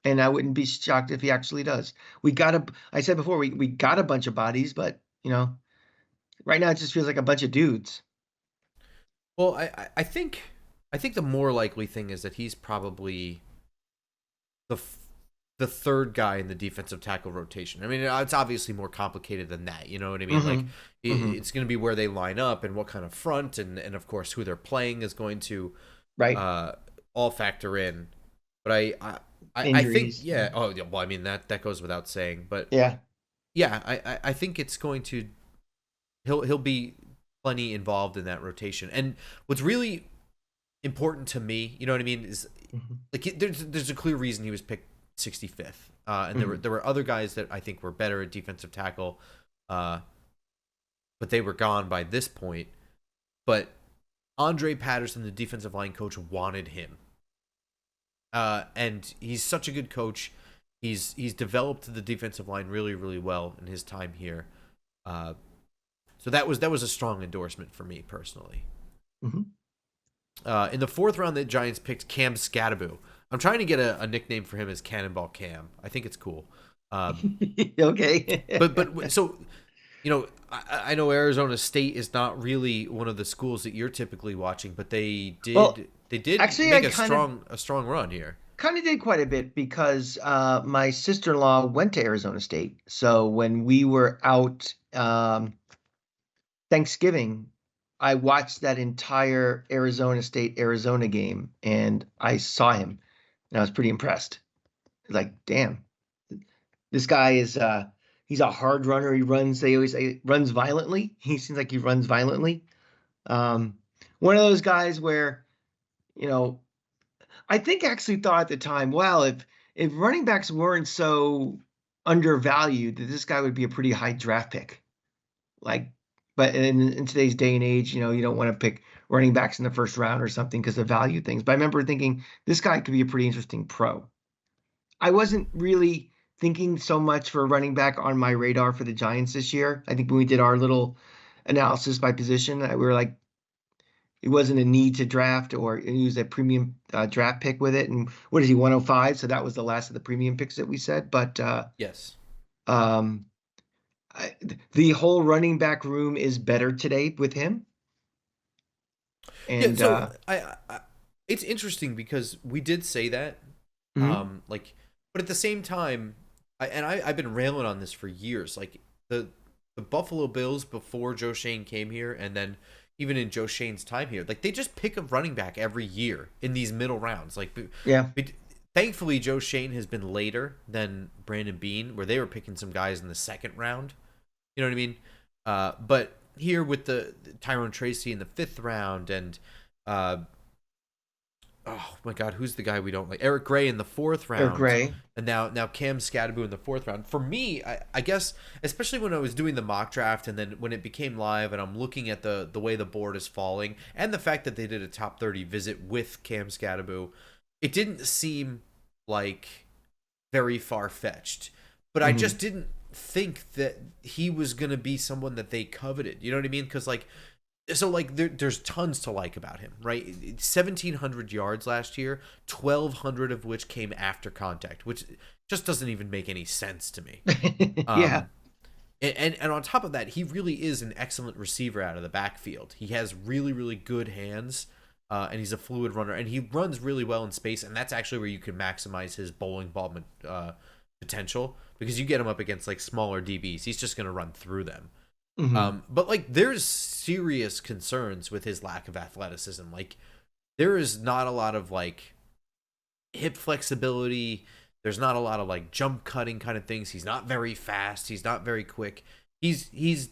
and I wouldn't be shocked if he actually does. I said before we got a bunch of bodies, but right now it just feels like a bunch of dudes. Well, I think the more likely thing is that he's probably the the third guy in the defensive tackle rotation. I mean, it's obviously more complicated than that. You know what I mean? Like, Hmm. Hmm. it's going to be where they line up and what kind of front, and of course who they're playing is going to Right. uh, all factor in. But I think Injuries. yeah. Oh yeah. Well, I mean that goes without saying. But Yeah. yeah, I think it's going to he'll be plenty involved in that rotation. And what's really important to me, you know what I mean, is Mhm. like there's a clear reason he was picked 65th, and Mhm. there were other guys that I think were better at defensive tackle, but they were gone by this point. But Andre Patterson, the defensive line coach, wanted him, and he's such a good coach. He's developed the defensive line really really well in his time here. Uh, so that was a strong endorsement for me personally. Mhm. In the fourth round, the Giants picked Cam Skattebo. I'm trying to get a nickname for him as Cannonball Cam. I think it's cool. Um, Okay. but so I know Arizona State is not really one of the schools that you're typically watching, but Well, they did actually, I make a strong run here. kind of did quite a bit because my sister-in-law went to Arizona State. So when we were out Thanksgiving, I watched that entire Arizona State Arizona game, and I saw him, and I was pretty impressed. Like, damn, this guy is he's a hard runner. He runs. They always say runs violently. He seems like he runs violently. Um, One of those guys where you know I think actually thought at the time, well, if running backs weren't so undervalued, that this guy would be a pretty high draft pick. Like, but in today's day and age, you don't want to pick running backs in the first round or something because of value things. But I remember thinking this guy could be a pretty interesting pro. I wasn't really thinking so much for running back on my radar for the Giants this year. I think when we did our little analysis by position, we were like, it wasn't a need to draft or use a premium draft pick with it. And what is he, 105? So that was the last of the premium picks that we said. But Yes. um, the whole running back room is better today with him. Yeah. And So it's interesting because we did say that, mhm, like, but at the same time, I've been railing on this for years. Like the Buffalo Bills before Joe Shane came here, and then even in Joe Shane's time here, like they just pick a running back every year in these middle rounds. Like, yeah. thankfully Joe Shane has been later than Brandon Beane, where they were picking some guys in the second round. You know what I mean? But here with the Tyrone Tracy in the fifth round, and uh, oh my God, who's the guy we don't like? Eric Gray in the fourth Or round, Gray. and now Cam Skattebo in the fourth round. For me, I guess especially when I was doing the mock draft, and then when it became live, and I'm looking at the way the board is falling, and the fact that they did a top 30 visit with Cam Skattebo, it didn't seem like very far fetched. But I Hmm. just didn't think that he was gonna be someone that they coveted. You know what I mean? Because like there's tons to like about him, right? 1,700 yards last year, 1,200 of which came after contact, which just doesn't even make any sense to me. Yeah. Um, and on top of that, he really is an excellent receiver out of the backfield. He has really really good hands, and he's a fluid runner, and he runs really well in space, and that's actually where you can maximize his bowling ball potential because you get him up against like smaller DBs, he's just gonna run through them. Hmm. But like, there's serious concerns with his lack of athleticism. Like, there is not a lot of like hip flexibility. There's not a lot of like jump cutting kind of things. He's not very fast. He's not very quick. He's he's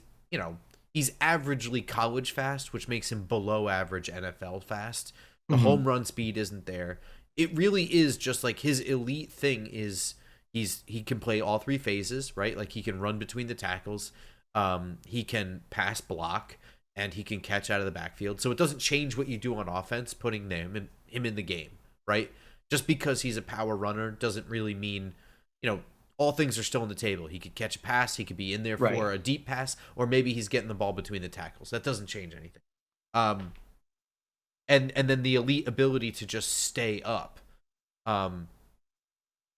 averagely college fast, which makes him below average NFL fast. The Hmm. home run speed isn't there. It really is just like his elite thing is he can play all three phases, right? Like he can run between the tackles, he can pass block, and he can catch out of the backfield. So it doesn't change what you do on offense, putting him in the game, right? Just because he's a power runner doesn't really mean, all things are still on the table. He could catch a pass, he could be in there Right. for a deep pass, or maybe he's getting the ball between the tackles. That doesn't change anything. Um, and then the elite ability to just stay up. Um,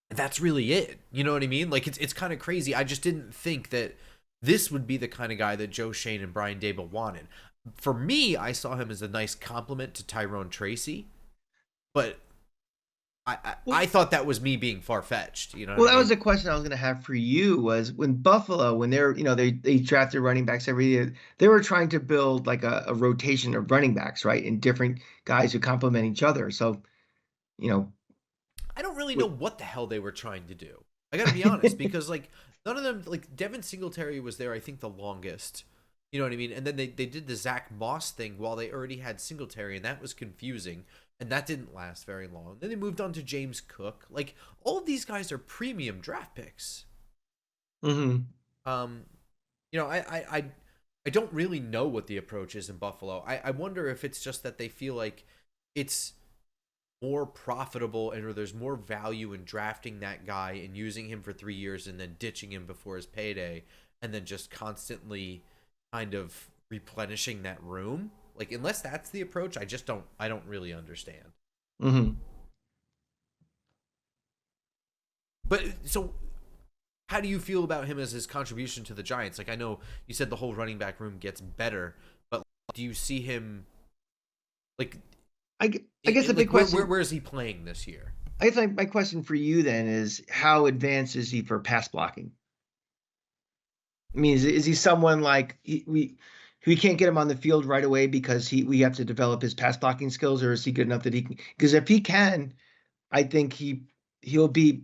that's really it. You know what I mean? Like it's kind of crazy. I just didn't think that this would be the kind of guy that Joe Shane and Brian Dable wanted. For me, I saw him as a nice compliment to Tyrone Tracy, but I Well, thought that was me being far fetched. You know what well, I that was mean? a question I was going to have for you was when Buffalo, when they drafted running backs every year, they were trying to build like a rotation of running backs, right? And different guys who complement each other. So, you know, I don't really know what, what the hell they were trying to do. I got to be honest, because like none of them, like Devin Singletary was there, I think the longest. You know what I mean? And then they did the Zach Moss thing while they already had Singletary, and that was confusing, and that didn't last very long. Then they moved on to James Cook. Like, all of these guys are premium draft picks. Mm-hmm. Um, you know, I don't really know what the approach is in Buffalo. I wonder if it's just that they feel like it's more profitable and or there's more value in drafting that guy and using him for 3 years and then ditching him before his payday and then just constantly kind of replenishing that room. Like, unless that's the approach, I don't really understand. Mm-hmm. But so how do you feel about him as his contribution to the Giants? Like, I know you said the whole running back room gets better, but do you see him like I guess the big question. where is he playing this year? I guess my question for you then is, how advanced is he for pass blocking? I mean, is he someone like we can't get him on the field right away because we have to develop his pass blocking skills, or is he good enough that he can? Because if he can, I think he'll be.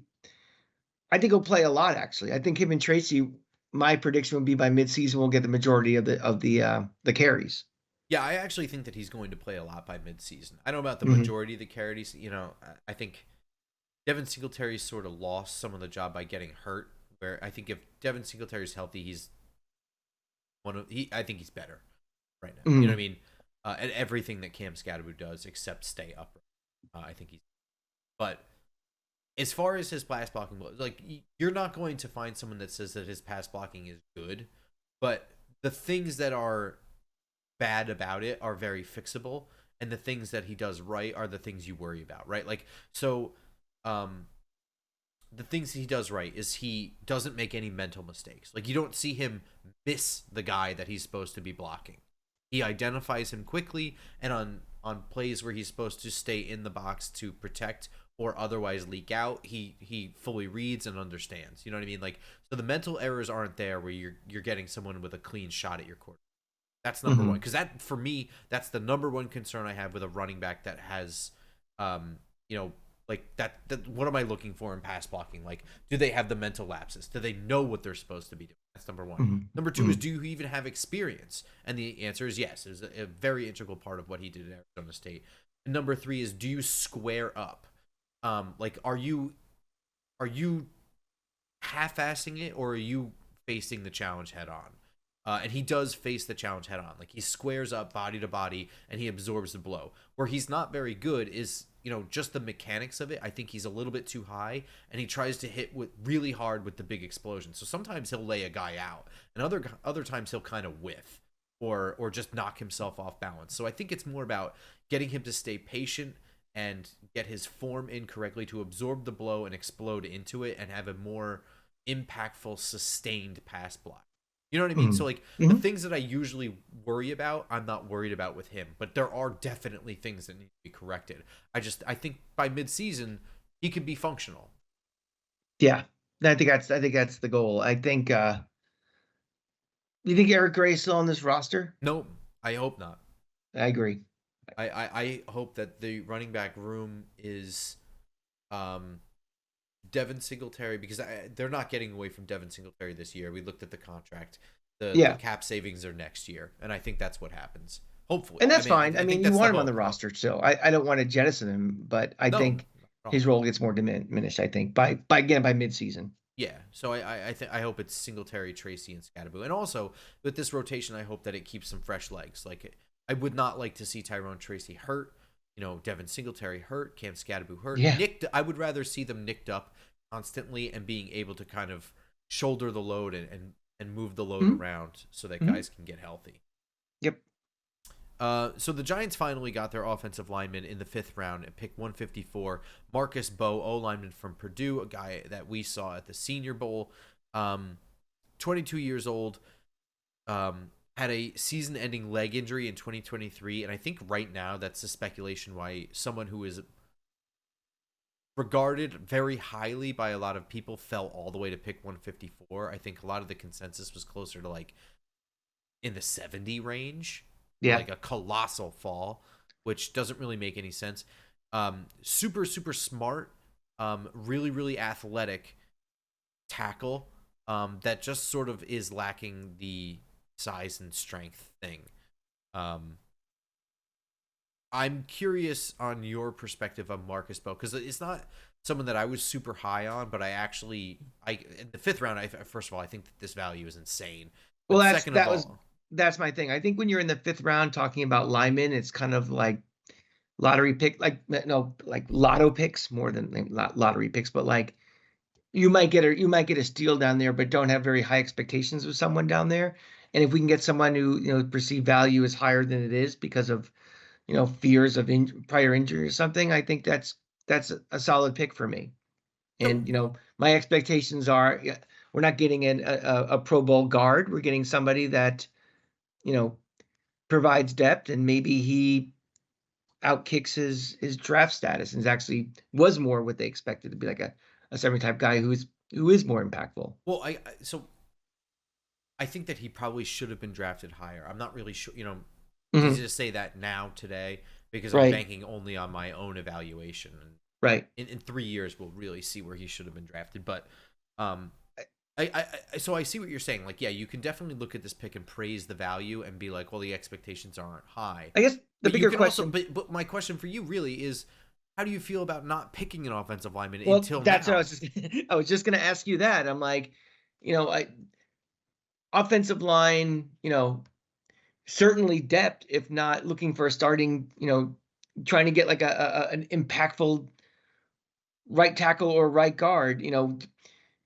I think he'll play a lot. Actually, I think him and Tracy. My prediction would be by midseason we'll get the majority of the carries. Yeah, I actually think that he's going to play a lot by midseason. I don't know about the Mm-hmm. majority of the carries. You know, I think Devin Singletary sort of lost some of the job by getting hurt. Where I think if Devin Singletary's healthy, he's I think he's better right now. You know what I Mm-hmm. mean? At everything that Cam Skattebo does except stay upright. I think he's. But as far as his pass blocking, like, you're not going to find someone that says that his pass blocking is good, but the things that are bad about it are very fixable, and the things that he does right are the things you worry about, right? Like, so um the things he does right is he doesn't make any mental mistakes. Like, you don't see him miss the guy that he's supposed to be blocking. He identifies him quickly, and on plays where he's supposed to stay in the box to protect or otherwise leak out, he fully reads and understands. You know what I mean? Like, so the mental errors aren't there where you're getting someone with a clean shot at your quarterback. That's number Mm-hmm. one, because that, for me, that's the number one concern I have with a running back that has, you know, like that. What am I looking for in pass blocking? Like, do they have the mental lapses? Do they know what they're supposed to be doing? That's number one. Number two Mm-hmm. is, do you even have experience? And the answer is yes. It was a very integral part of what he did at Arizona State. And number three is, do you square up? Like, are you half-assing it, or are you facing the challenge head on? And he does face the challenge head on. Like, he squares up body to body and he absorbs the blow. Where he's not very good is, you know, just the mechanics of it. I think he's a little bit too high, and he tries to hit with really hard with the big explosion. So sometimes he'll lay a guy out, and other times he'll kind of whiff or just knock himself off balance. So I think it's more about getting him to stay patient and get his form in correctly to absorb the blow and explode into it and have a more impactful, sustained pass block. You know what I mean? So, like, the Mm-hmm. things that I usually worry about, I'm not worried about with him. But there are definitely things that need to be corrected. I think by midseason he could be functional. Yeah, I think that's the goal. I think. You think Eric Gray's still on this roster? Nope, I hope not. I agree. I hope that the running back room is um, Devin Singletary, because they're not getting away from Devin Singletary this year. We looked at the contract. The Yeah, cap savings are next year, and I think that's what happens. Hopefully, and I that's mean, fine. I I think mean, you that's the want him on the hope. roster still. I don't want to jettison him, but I No, think not at his all. role gets more diminished. I think by again by midseason. Yeah, so I hope it's Singletary, Tracy, and Skattebo, and also with this rotation, I hope that it keeps some fresh legs. Like, I would not like to see Tyrone Tracy hurt, you know, Devin Singletary hurt, Cam Skattebo hurt, Yeah. nicked. I would rather see them nicked up constantly and being able to kind of shoulder the load and move the load Mm-hmm. around so that Mm-hmm. guys can get healthy. Yep. So the Giants finally got their offensive lineman in the fifth round at pick 154. Marcus Mbow, O lineman from Purdue, a guy that we saw at the Senior Bowl. 22 years old, had a season-ending leg injury in 2023, and I think right now that's the speculation why someone who is regarded very highly by a lot of people fell all the way to pick 154. I think a lot of the consensus was closer to, like, in the 70 range, Yeah. like a colossal fall, which doesn't really make any sense. Super, super smart, really, really athletic tackle, that just sort of is lacking the size and strength thing. Um, I'm curious on your perspective on Marcus Mbow, because it's not someone that I was super high on, but I in the fifth round, first of all, I think that this value is insane. Well, But second of all, that's my thing. I think when you're in the fifth round talking about linemen, it's kind of like lottery pick, like no, like lotto picks more than lottery picks, but like you might get a steal down there, but don't have very high expectations with someone down there. And if we can get someone who perceived value is higher than it is because of fears of prior injury or something, I think that's a solid pick for me. so And my expectations are, we're not getting a Pro Bowl guard. We're getting somebody that you know provides depth, and maybe he outkicks his draft status and is actually was more what they expected to be, like a 70 type guy who is more impactful. well, I think that he probably should have been drafted higher. I'm not really sure. It's easy Mm-hmm. to say that now today because I'm Right, banking only on my own evaluation. And right. in 3 years, we'll really see where he should have been drafted. But um, so I see what you're saying. Like, yeah, you can definitely look at this pick and praise the value and be like, well, the expectations aren't high. I guess the But you bigger can also, question. but my question for you really is, how do you feel about not picking an offensive lineman Well, until that's what now? I was just going to ask you that. I'm like, I offensive line, certainly depth, if not looking for a starting, trying to get like an impactful right tackle or right guard.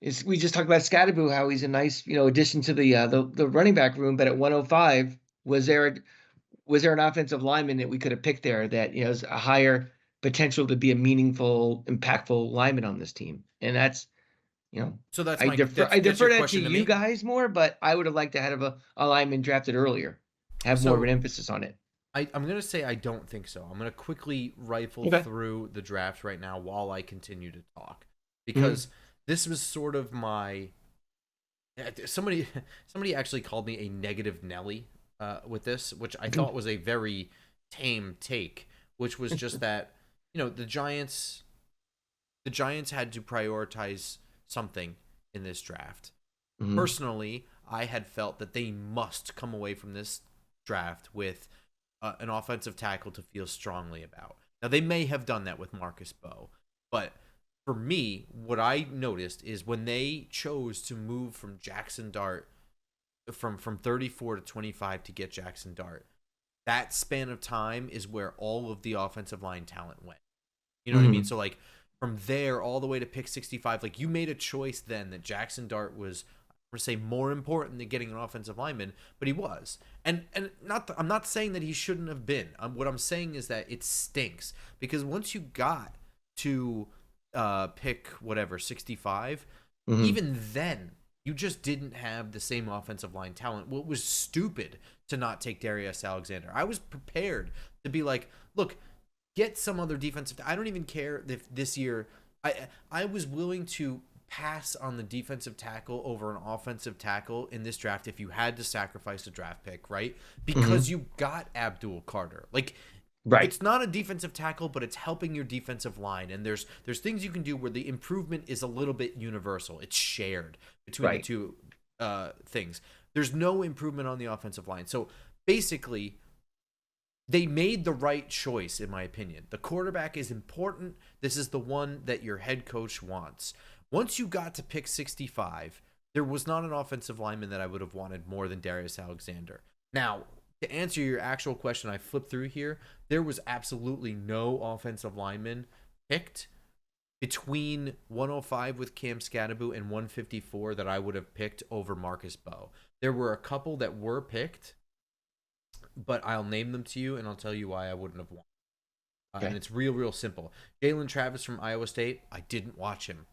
Is we just talked about Skattebo, how he's a nice, addition to the running back room, but at 105, was there an offensive lineman that we could have picked there that has a higher potential to be a meaningful, impactful lineman on this team? And that's So I defer that's your that to question to you me. guys more, but I would have liked to have a lineman drafted earlier, have more of an So emphasis on it. I'm gonna say I don't think so. I'm gonna quickly rifle Okay. through the draft right now while I continue to talk, Mm-hmm. because this was sort of my somebody somebody actually called me a negative Nelly with this, which I thought was a very tame take, which was just that the Giants had to prioritize something in this draft. Mm-hmm. Personally, I had felt that they must come away from this draft with an offensive tackle to feel strongly about. Now, they may have done that with Marcus Mbow, but for me, what I noticed is when they chose to move from Jaxson Dart from 34 to 25 to get Jaxson Dart, that span of time is where all of the offensive line talent went. You know what I mean? Mm-hmm. So like from there all the way to pick 65, like you made a choice then that Jaxson Dart was per se more important than getting an offensive lineman, but he was. And I'm not saying that he shouldn't have been. What I'm saying is that it stinks because once you got to pick whatever 65, Mm-hmm. even then you just didn't have the same offensive line talent. What was stupid to not take Darius Alexander. I was prepared to be like, look, get some other defensive. I don't even care if this year I was willing to pass on the defensive tackle over an offensive tackle in this draft if you had to sacrifice a draft pick, right? Because Mm-hmm. you got Abdul Carter. Like Right. it's not a defensive tackle, but it's helping your defensive line. And there's things you can do where the improvement is a little bit universal. It's shared between the Right. two things. There's no improvement on the offensive line. So basically, they made the right choice, in my opinion. The quarterback is important. This is the one that your head coach wants. Once you got to pick 65, there was not an offensive lineman that I would have wanted more than Darius Alexander. Now, to answer your actual question, I flipped through here. There was absolutely no offensive lineman picked between 105 with Cam Skattebo and 154 that I would have picked over Marcus Mbow. There were a couple that were picked, but I'll name them to you and I'll tell you why I wouldn't have won. And Okay. it's real simple. Jalen Travis from Iowa State, I didn't watch him.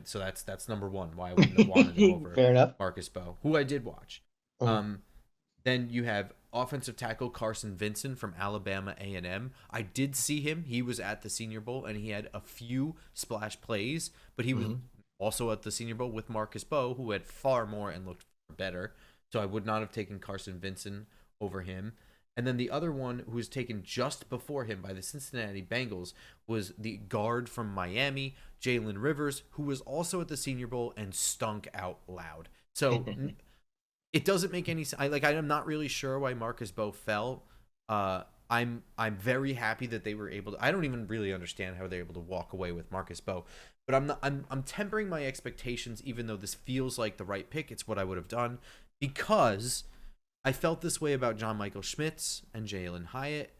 So that's number one why I wouldn't have wanted him over Fair enough. Marcus Mbow, who I did watch. Mhm. Um, then you have offensive tackle Carson Vincent from Alabama A&M. I did see him. He was at the Senior Bowl and he had a few splash plays, but he was Mhm. also at the Senior Bowl with Marcus Mbow, who had far more and looked better. So I would not have taken Carson Vincent over him. And then the other one who was taken just before him by the Cincinnati Bengals was the guard from Miami, Jalen Rivers, who was also at the Senior Bowl and stunk out loud. So it doesn't make any sense. I'm not really sure why Marcus Mbow fell. I'm very happy that they were able to. I don't even really understand how they're able to walk away with Marcus Mbow, but I'm not. I'm tempering my expectations, even though this feels like the right pick. It's what I would have done because I felt this way about John Michael Schmitz and Jalen Hyatt.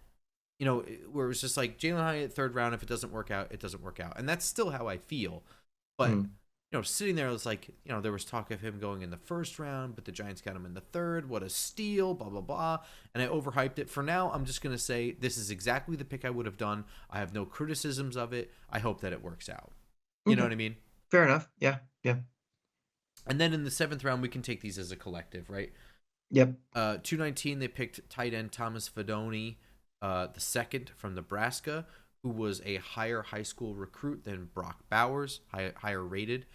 Where it was just like Jalen Hyatt third round. If it doesn't work out, it doesn't work out, and that's still how I feel. But sitting there, it was like, there was talk of him going in the first round, but the Giants got him in the third. What a steal, blah, blah, blah. And I overhyped it. For now, I'm just going to say this is exactly the pick I would have done. I have no criticisms of it. I hope that it works out. You know what I mean? Fair enough. Yeah. And then in the 7th round, we can take these as a collective, right? Yep. 219, they picked tight end Thomas Fidone, the second from Nebraska, who was a higher high school recruit than Brock Bowers, higher rated.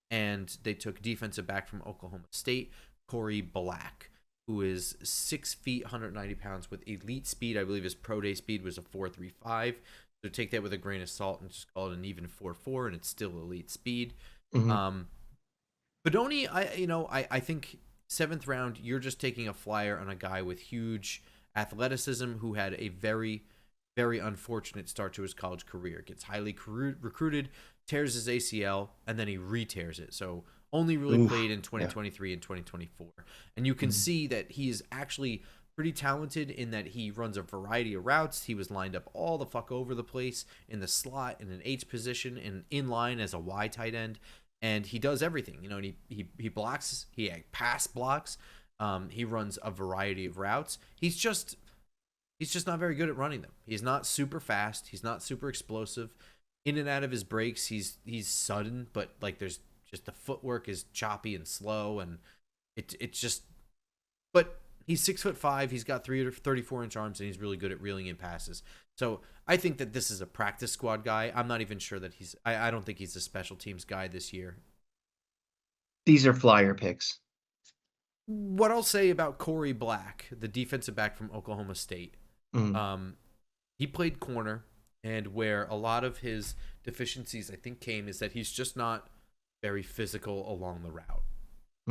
And they took defensive back from Oklahoma State, Korie Black, who is 6 feet, 190 pounds with elite speed. I believe his pro day speed was a 4.35. So take that with a grain of salt and just call it an even 4.4, and it's still elite speed. Fidone, I think 7th round, you're just taking a flyer on a guy with huge athleticism who had a very, very unfortunate start to his college career. Gets highly recruited, tears his ACL, and then he re-tears it. So only really played in 2023 and 2024. And you can see that he is actually pretty talented in that he runs a variety of routes. He was lined up all the fuck over the place in the slot, in an H position, and in line as a Y tight end. And he does everything. And he blocks, he pass blocks. He runs a variety of routes. He's just not very good at running them. He's not super fast. He's not super explosive. In and out of his breaks, he's sudden, but there's just the footwork is choppy and slow, and it's just. But he's 6'5". He's got 34-inch arms, and he's really good at reeling in passes. So I think that this is a practice squad guy. I'm not even sure that he's. I don't think he's a special teams guy this year. These are flyer picks. What I'll say about Korie Black, the defensive back from Oklahoma State, he played corner, and where a lot of his deficiencies, I think, came is that he's just not very physical along the route.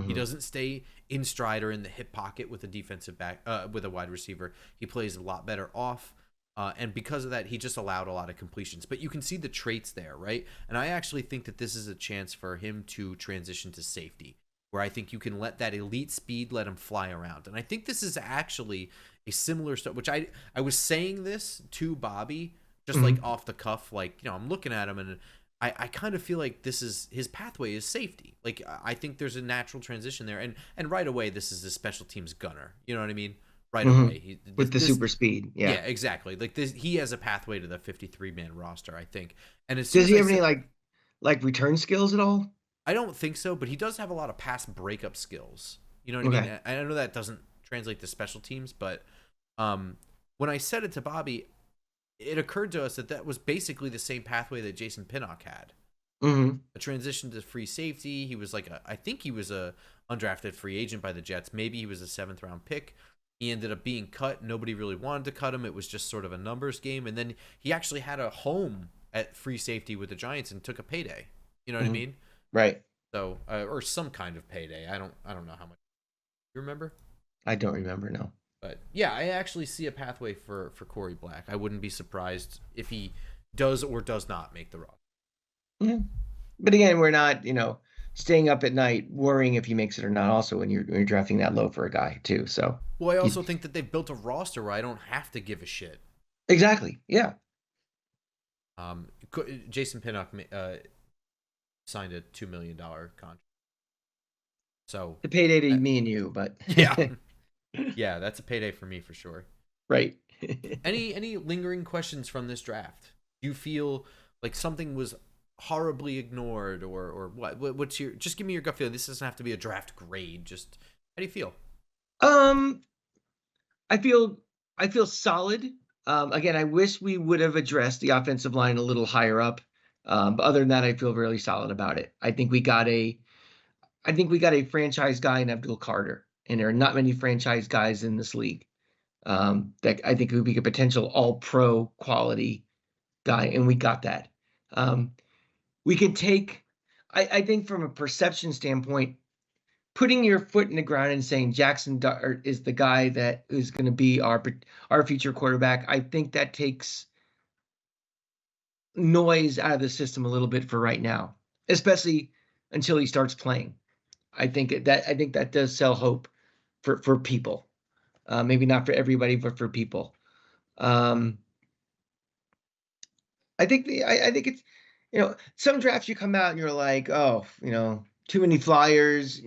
He doesn't stay in stride or in the hip pocket with a defensive back, with a wide receiver. He plays a lot better off, and because of that, he just allowed a lot of completions. But you can see the traits there, right? And I actually think that this is a chance for him to transition to safety, where I think you can let that elite speed let him fly around. And I think this is actually a similar stuff, which I was saying this to Bobby, just off the cuff, I'm looking at him and I kind of feel like this is his pathway is safety. I think there's a natural transition there. And right away, this is a special teams gunner. You know what I mean? Right away. With the super speed. Yeah, exactly. He has a pathway to the 53-man roster, I think. And does he have any return skills at all? I don't think so, but he does have a lot of pass breakup skills. You know what I mean? I know that doesn't translate to special teams, but when I said it to Bobby, it occurred to us that was basically the same pathway that Jason Pinnock had. A transition to free safety. He was I think he was a undrafted free agent by the Jets. Maybe he was a 7th round pick. He ended up being cut. Nobody really wanted to cut him. It was just sort of a numbers game. And then he actually had a home at free safety with the Giants and took a payday. You know what I mean? Right. So, or some kind of payday. I don't know how much. You remember? I don't remember, no. But yeah, I actually see a pathway for Korie Black. I wouldn't be surprised if he does or does not make the roster. Yeah. But again, we're not, staying up at night worrying if he makes it or not. Also, when you're drafting that low for a guy too. So. Well, I also think that they've built a roster where I don't have to give a shit. Exactly. Yeah. Jason Pinnock signed a $2 million contract. So the payday to me and you, but yeah, that's a payday for me for sure. Right. Any lingering questions from this draft? Do you feel like something was horribly ignored, or what? What's your? Just give me your gut feeling. This doesn't have to be a draft grade. Just how do you feel? I feel solid. Again, I wish we would have addressed the offensive line a little higher up. But other than that, I feel really solid about it. I think we got a franchise guy in Abdul Carter, and there are not many franchise guys in this league that I think would be a potential all-pro quality guy, and we got that. We can take, I think from a perception standpoint, putting your foot in the ground and saying Jaxson Dart is the guy that is going to be our future quarterback, I think that takes noise out of the system a little bit for right now, especially until he starts playing. I think that does sell hope for people. Maybe not for everybody, but for people. I think it's, some drafts you come out and you're like, oh, too many flyers.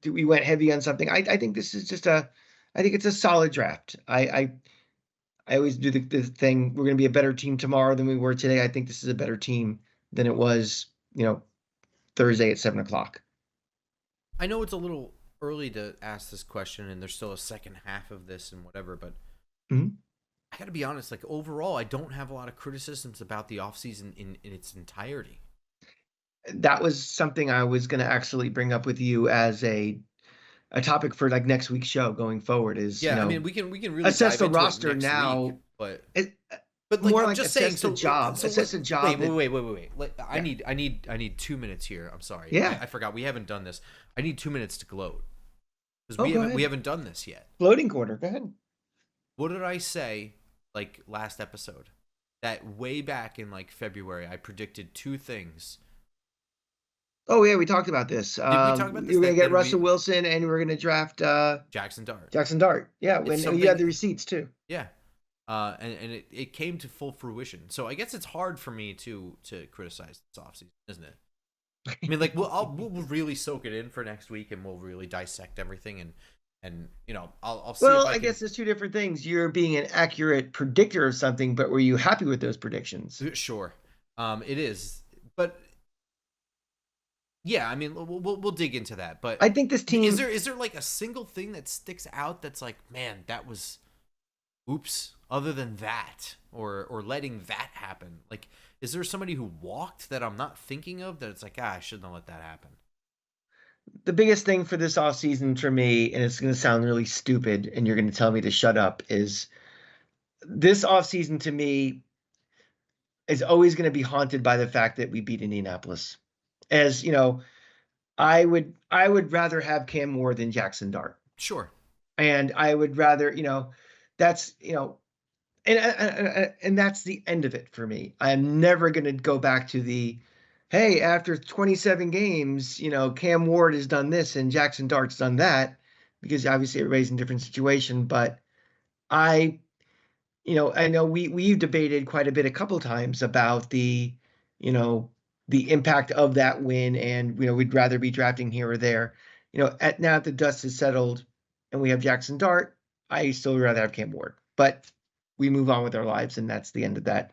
We went heavy on something. I think this is I think it's a solid draft. I always do the thing. We're going to be a better team tomorrow than we were today. I think this is a better team than it was, Thursday at 7:00. I know it's a little early to ask this question, and there's still a second half of this and whatever, but Mhm. I got to be honest. Like overall, I don't have a lot of criticisms about the offseason in its entirety. That was something I was going to actually bring up with you as a topic for like next week's show going forward. Is Yeah, I mean we can really assess dive the into roster it next now. week, but But like more I'm like just assess saying. the job. Assess the job. Wait. Like, Yeah. I need 2 minutes here. I'm sorry. Yeah. I forgot we haven't done this. I need 2 minutes to gloat because Go ahead. we haven't done this yet. Floating corner. Go ahead. What did I say like last episode? That way back in like February, I predicted two things. Oh yeah, we talked about this. Did we talk about this? You were going to get Russell Wilson, and we were going to draft Jaxson Dart. Jaxson Dart. Yeah, when you had the receipts too. Yeah. And it came to full fruition. So I guess it's hard for me to criticize this offseason, isn't it? I mean, like we'll really soak it in for next week, and we'll really dissect everything, and I'll see. Well, I guess there's two different things. You're being an accurate predictor of something, but were you happy with those predictions? Sure, it is, but yeah, I mean, we'll dig into that. But I think this team is there like a single thing that sticks out that's like, man, that was, oops. Other than that, or letting that happen, like, is there somebody who walked that I'm not thinking of that it's like, I shouldn't have let that happen? The biggest thing for this offseason for me, and it's going to sound really stupid, and you're going to tell me to shut up, is this offseason to me is always going to be haunted by the fact that we beat Indianapolis. As I would rather have Cam Ward than Jaxson Dart. Sure. And I would rather, that's and that's the end of it for me. I'm never going to go back to the, hey, after 27 games, Cam Ward has done this and Jaxson Dart's done that, because obviously everybody's in a different situation. But I know we've debated quite a bit a couple times about the impact of that win, and we'd rather be drafting here or there. Now that the dust has settled and we have Jaxson Dart, I still would rather have Cam Ward. But we move on with our lives, and that's the end of that.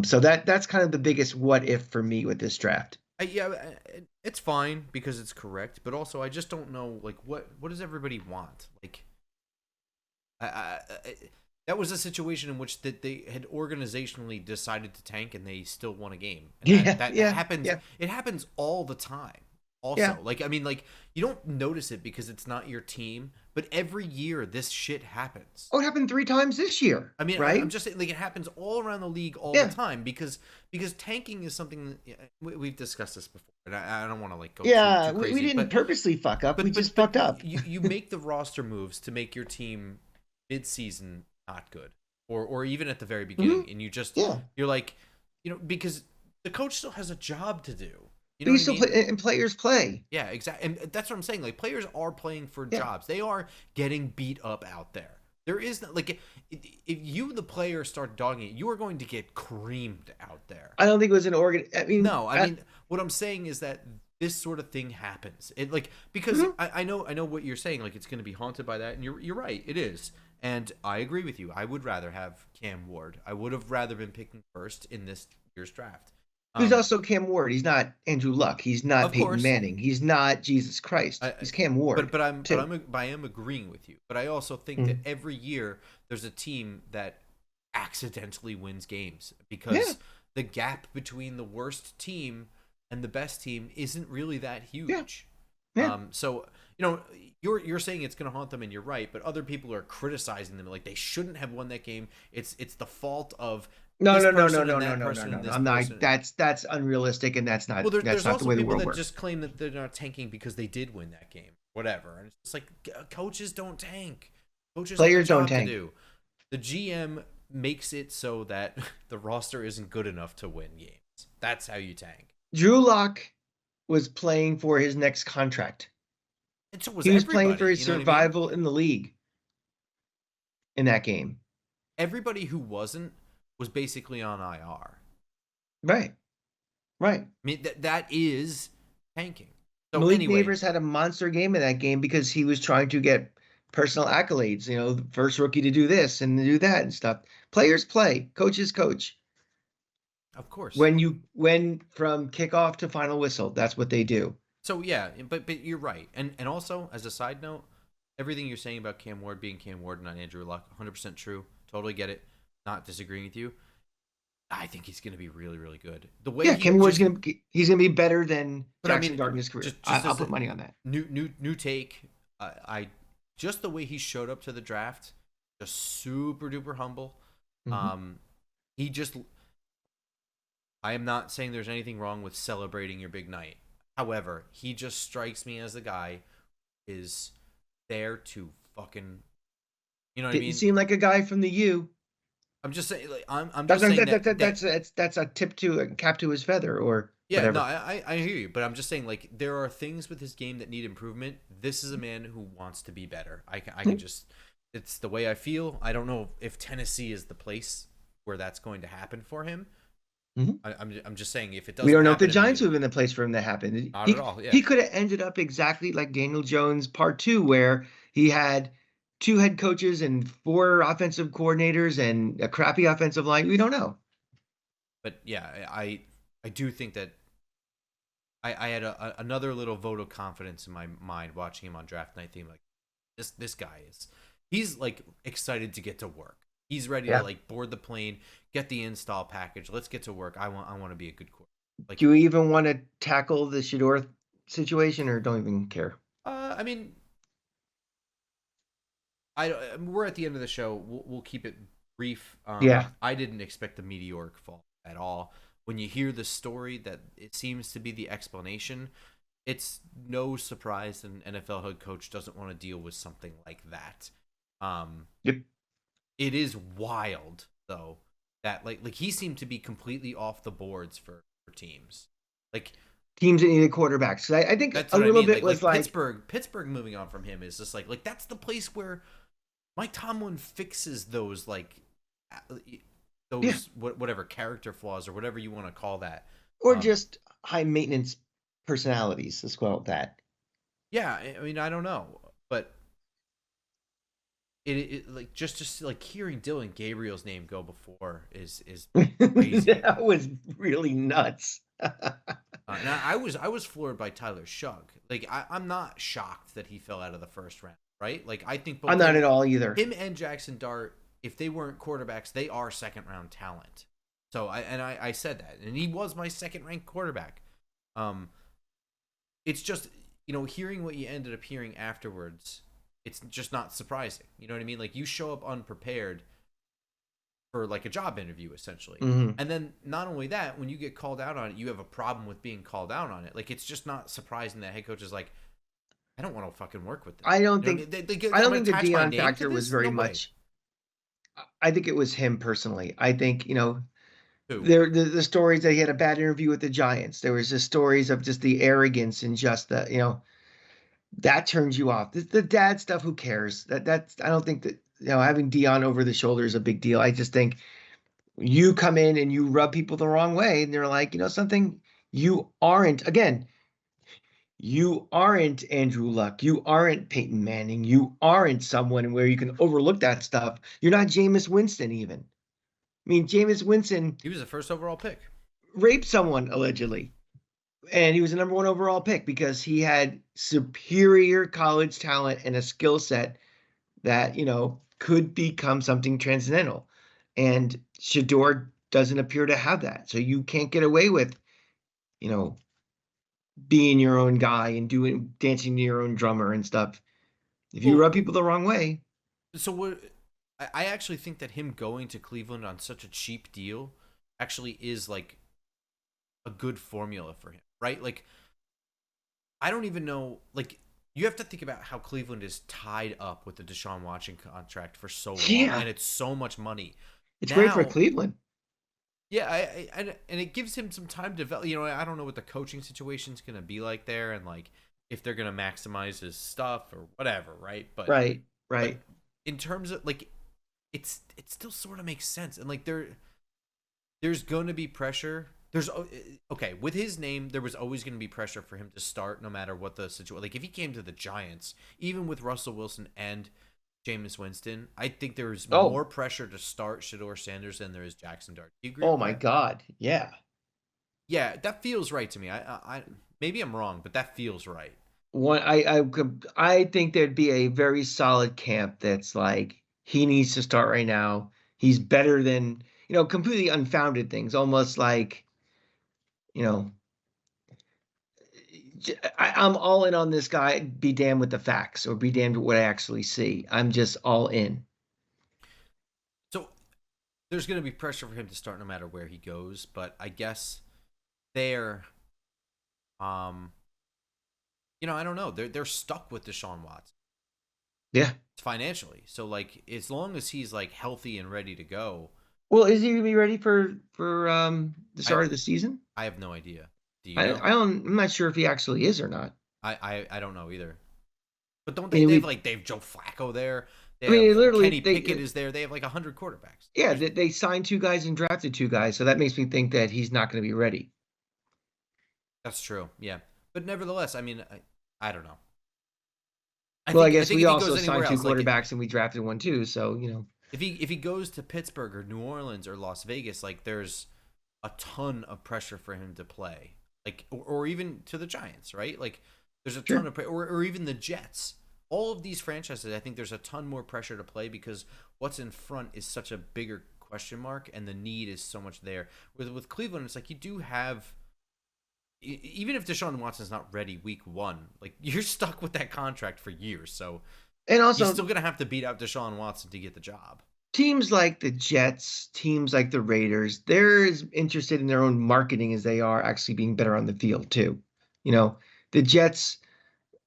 So that's kind of the biggest what if for me with this draft. Yeah, it's fine because it's correct, but also I just don't know, like, what does everybody want? Like, that was a situation in which that they had organizationally decided to tank, and they still won a game. And that happens. Yeah. It happens all the time. Also, like, I mean, like, you don't notice it because it's not your team, but every year this shit happens. Oh, it happened 3 times this year. I mean, right? I'm just saying, like, it happens all around the league all the time because tanking is something that, we've discussed this before, and I don't want to like go too crazy. We didn't purposely fuck up. We just fucked up. You make the roster moves to make your team mid-season not good, or even at the very beginning, and you just you're like, because the coach still has a job to do. You still play, and players play. Yeah, exactly. And that's what I'm saying. Like, players are playing for jobs. They are getting beat up out there. There is not, like, if you, the player, start dogging it, you are going to get creamed out there. I don't think it was an organ. I mean, no. I mean, what I'm saying is that this sort of thing happens. It because I know what you're saying. Like, it's going to be haunted by that, and you're right. It is. And I agree with you. I would rather have Cam Ward. I would have rather been picking first in this year's draft. He's also Cam Ward. He's not Andrew Luck. He's not Peyton Manning. He's not Jesus Christ. He's Cam Ward. But I am agreeing with you. But I also think that every year there's a team that accidentally wins games because the gap between the worst team and the best team isn't really that huge. Yeah. So you're saying it's going to haunt them, and you're right. But other people are criticizing them, like they shouldn't have won that game. It's the fault of No, this no, no, no, person and no, no, that no, no, person no, and no. this I'm not. person. That's unrealistic, and Well, that's there's not the also way the people world that works. just claim that they're not tanking because they did win that game, whatever. And it's just like coaches don't tank. Coaches have a Players don't job to tank. do. The GM makes it so that the roster isn't good enough to win games. That's how you tank. Drew Lock was playing for his next contract. And so was He was playing for everybody. his You know what I mean? survival in the league in that game. Everybody who wasn't was basically on IR. Right. Right. I mean, that is tanking. So Malik anyway, Neighbors had a monster game in that game because he was trying to get personal accolades, the first rookie to do this and to do that and stuff. Players play, coaches coach. of course. When from kickoff to final whistle, that's what they do. So yeah, but you're right. And also as a side note, everything you're saying about Cam Ward being Cam Ward, not Andrew Luck, 100% true. Totally get it. Not disagreeing with you. I think he's going to be really, really good. The way Yeah, he Kim Ward's just, he's gonna be better than but I Jaxson mean, Dart in his career. just I'll as put a money on that. new take. I just the way he showed up to the draft, just super duper humble. Mm-hmm. He just. I am not saying there's anything wrong with celebrating your big night. However, he just strikes me as the guy who is there to fucking. You know what I Didn't mean? seem like a guy from the U. I'm just saying. Like, I'm That's just saying that's a tip to a cap to his feather or Yeah, no, whatever. I hear you, but I'm just saying, like, there are things with his game that need improvement. This is a man who wants to be better. I can just, it's the way I feel. I don't know if Tennessee is the place where that's going to happen for him. Mhm. I'm just saying, if it We doesn't don't know if the happen Giants would immediately, have been the place for him to happen. not at He all. Yeah, he could have ended up exactly like Daniel Jones part two, where he had two head coaches and four offensive coordinators and a crappy offensive line. We don't know. but yeah, I do think that I had another little vote of confidence in my mind watching him on draft night. Theme like this guy is he's like excited to get to work. He's ready to Yeah. like board the plane, get the install package. Let's get to work. I want to be a good quarterback. Like, Do you even want to tackle the Shador situation or don't even care? I mean, we're at the end of the show. We'll keep it brief. Yeah. I didn't expect the meteoric fall at all. When you hear the story that it seems to be the explanation, it's no surprise an NFL head coach doesn't want to deal with something like that. Yep. It is wild though that like he seemed to be completely off the boards for teams. Like Teams that needed quarterbacks. I think that's a what I little mean. bit Like, was like Pittsburgh moving on from him is just like that's the place where Mike Tomlin fixes those like yeah, those whatever character flaws or whatever you want to call that. or just high maintenance personalities. Let's call it that. Yeah, I mean I don't know, but it like just like hearing Dylan Gabriel's name go before is crazy. That was really nuts. And I was floored by Tyler Shugg. Like I'm not shocked that he fell out of the first round, right? Like I think both I'm not at all either. him and Jaxson Dart, if they weren't quarterbacks, they are second round talent. So I said that, and he was my second ranked quarterback. It's just hearing what you ended up hearing afterwards, it's just not surprising. You know what I mean? Like you show up unprepared for like a job interview essentially. Mm-hmm. And then not only that, when you get called out on it, you have a problem with being called out on it. Like it's just not surprising that head coach is like, I don't want to fucking work with them. I don't think I don't think the Dion factor was very much. I think it was him personally. I think the stories that he had a bad interview with the Giants. There was just stories of just the arrogance and just the that turns you off. The dad stuff, who cares? That's I don't think that having Dion over the shoulder is a big deal. I just think you come in and you rub people the wrong way, and they're like, something, you aren't. Again, you aren't Andrew Luck. You aren't Peyton Manning. You aren't someone where you can overlook that stuff. You're not Jameis Winston even. I mean, Jameis Winston He was the first overall pick. raped someone allegedly. And he was the number one overall pick because he had superior college talent and a skill set that, could become something transcendental. And Shador doesn't appear to have that. So you can't get away with, being your own guy and dancing to your own drummer and stuff. If you rub people the wrong way. So I actually think that him going to Cleveland on such a cheap deal actually is like a good formula for him, right? Like I don't even know. Like you have to think about how Cleveland is tied up with the Deshaun Watson contract for so long, Yeah, and it's so much money. it's great for Now, Cleveland. yeah, and it gives him some time to develop. You know, I don't know what the coaching situation is going to be like there, and like if they're going to maximize his stuff or whatever, right? Right, But right. in terms of like, it still sort of makes sense, and like there's going to be pressure. There's okay with his name. There was always going to be pressure for him to start, no matter what the situation. Like if he came to the Giants, even with Russell Wilson and Jameis Winston, I think there's Oh, more pressure to start Shador Sanders than there is Jackson Dart. Do you agree oh with my that? God. Yeah. Yeah, that feels right to me. I maybe I'm wrong, but that feels right. I think there'd be a very solid camp that's like he needs to start right now. He's better than, completely unfounded things, almost like, you know, I'm all in on this guy. Be damned with the facts or be damned with what I actually see. I'm just all in. So there's going to be pressure for him to start no matter where he goes, but I guess they're um I don't know. They're stuck with Deshaun Watson Yeah. financially. So like as long as he's like healthy and ready to go, Well, is he gonna be ready for the I start of the season? I have no idea. Do you know? I'm not sure if he actually is or not. I don't know either. But don't I they mean, they have Joe Flacco there. They they have literally Kenny Pickett is there. They have like 100 quarterbacks. yeah, There's they signed two guys and drafted two guys, so that makes me think that he's not going to be ready. That's true. Yeah. But nevertheless, I mean, I don't know. I Well, I think I guess think we if he also goes anywhere signed two else, like quarterbacks and we drafted one too. So if he goes to Pittsburgh or New Orleans or Las Vegas, like there's a ton of pressure for him to play. Like or even to the Giants, right? Like there's a ton sure, of or even the Jets. All of these franchises, I think there's a ton more pressure to play because what's in front is such a bigger question mark and the need is so much there. With Cleveland, it's like you do have even if Deshaun Watson's not ready week 1, like you're stuck with that contract for years. So and he's also still gonna have to beat out Deshaun Watson to get the job. teams like the Jets, teams like the Raiders, they're as interested in their own marketing as they are actually being better on the field too. You know, the Jets,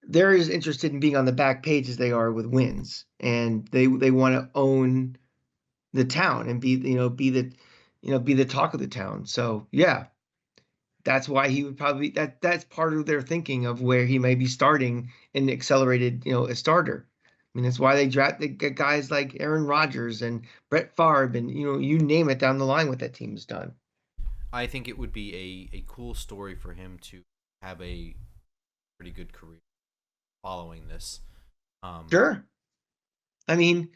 they're as interested in being on the back page as they are with wins, and they want to own the town and be the talk of the town. So yeah, that's why he would probably that's part of their thinking of where he may be starting and accelerated, a starter. I mean, that's why they get guys like Aaron Rodgers and Brett Favre and you name it down the line what that team has done. I think it would be a cool story for him to have a pretty good career following this. Um, Sure. I mean,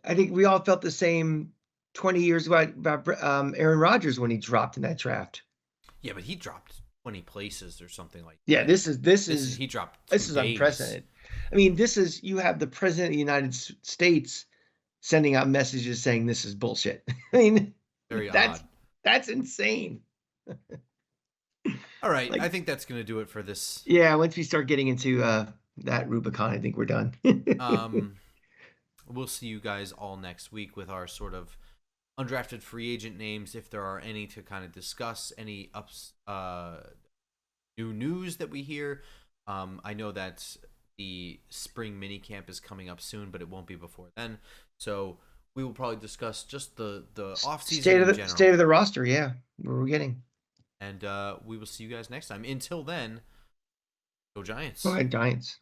I think we all felt the same 20 years about Aaron Rodgers when he dropped in that draft. yeah, but he dropped 20 places or something like Yeah, that. this is He dropped this 2 is days. unprecedented. I mean, this is you have the president of the United States sending out messages saying this is bullshit. I mean, Very that's odd. that's insane. All right, I Like, think that's going to do it for this. yeah, once we start getting into that Rubicon, I think we're done. Um, we'll see you guys all next week with our sort of undrafted free agent names, if there are any to kind of discuss, any new news that we hear. I know that the spring mini camp is coming up soon, but it won't be before then. So we will probably discuss just the off season in State general, of the roster, yeah, where we're getting. and we will see you guys next time. Until then, go Go Giants. ahead, Giants.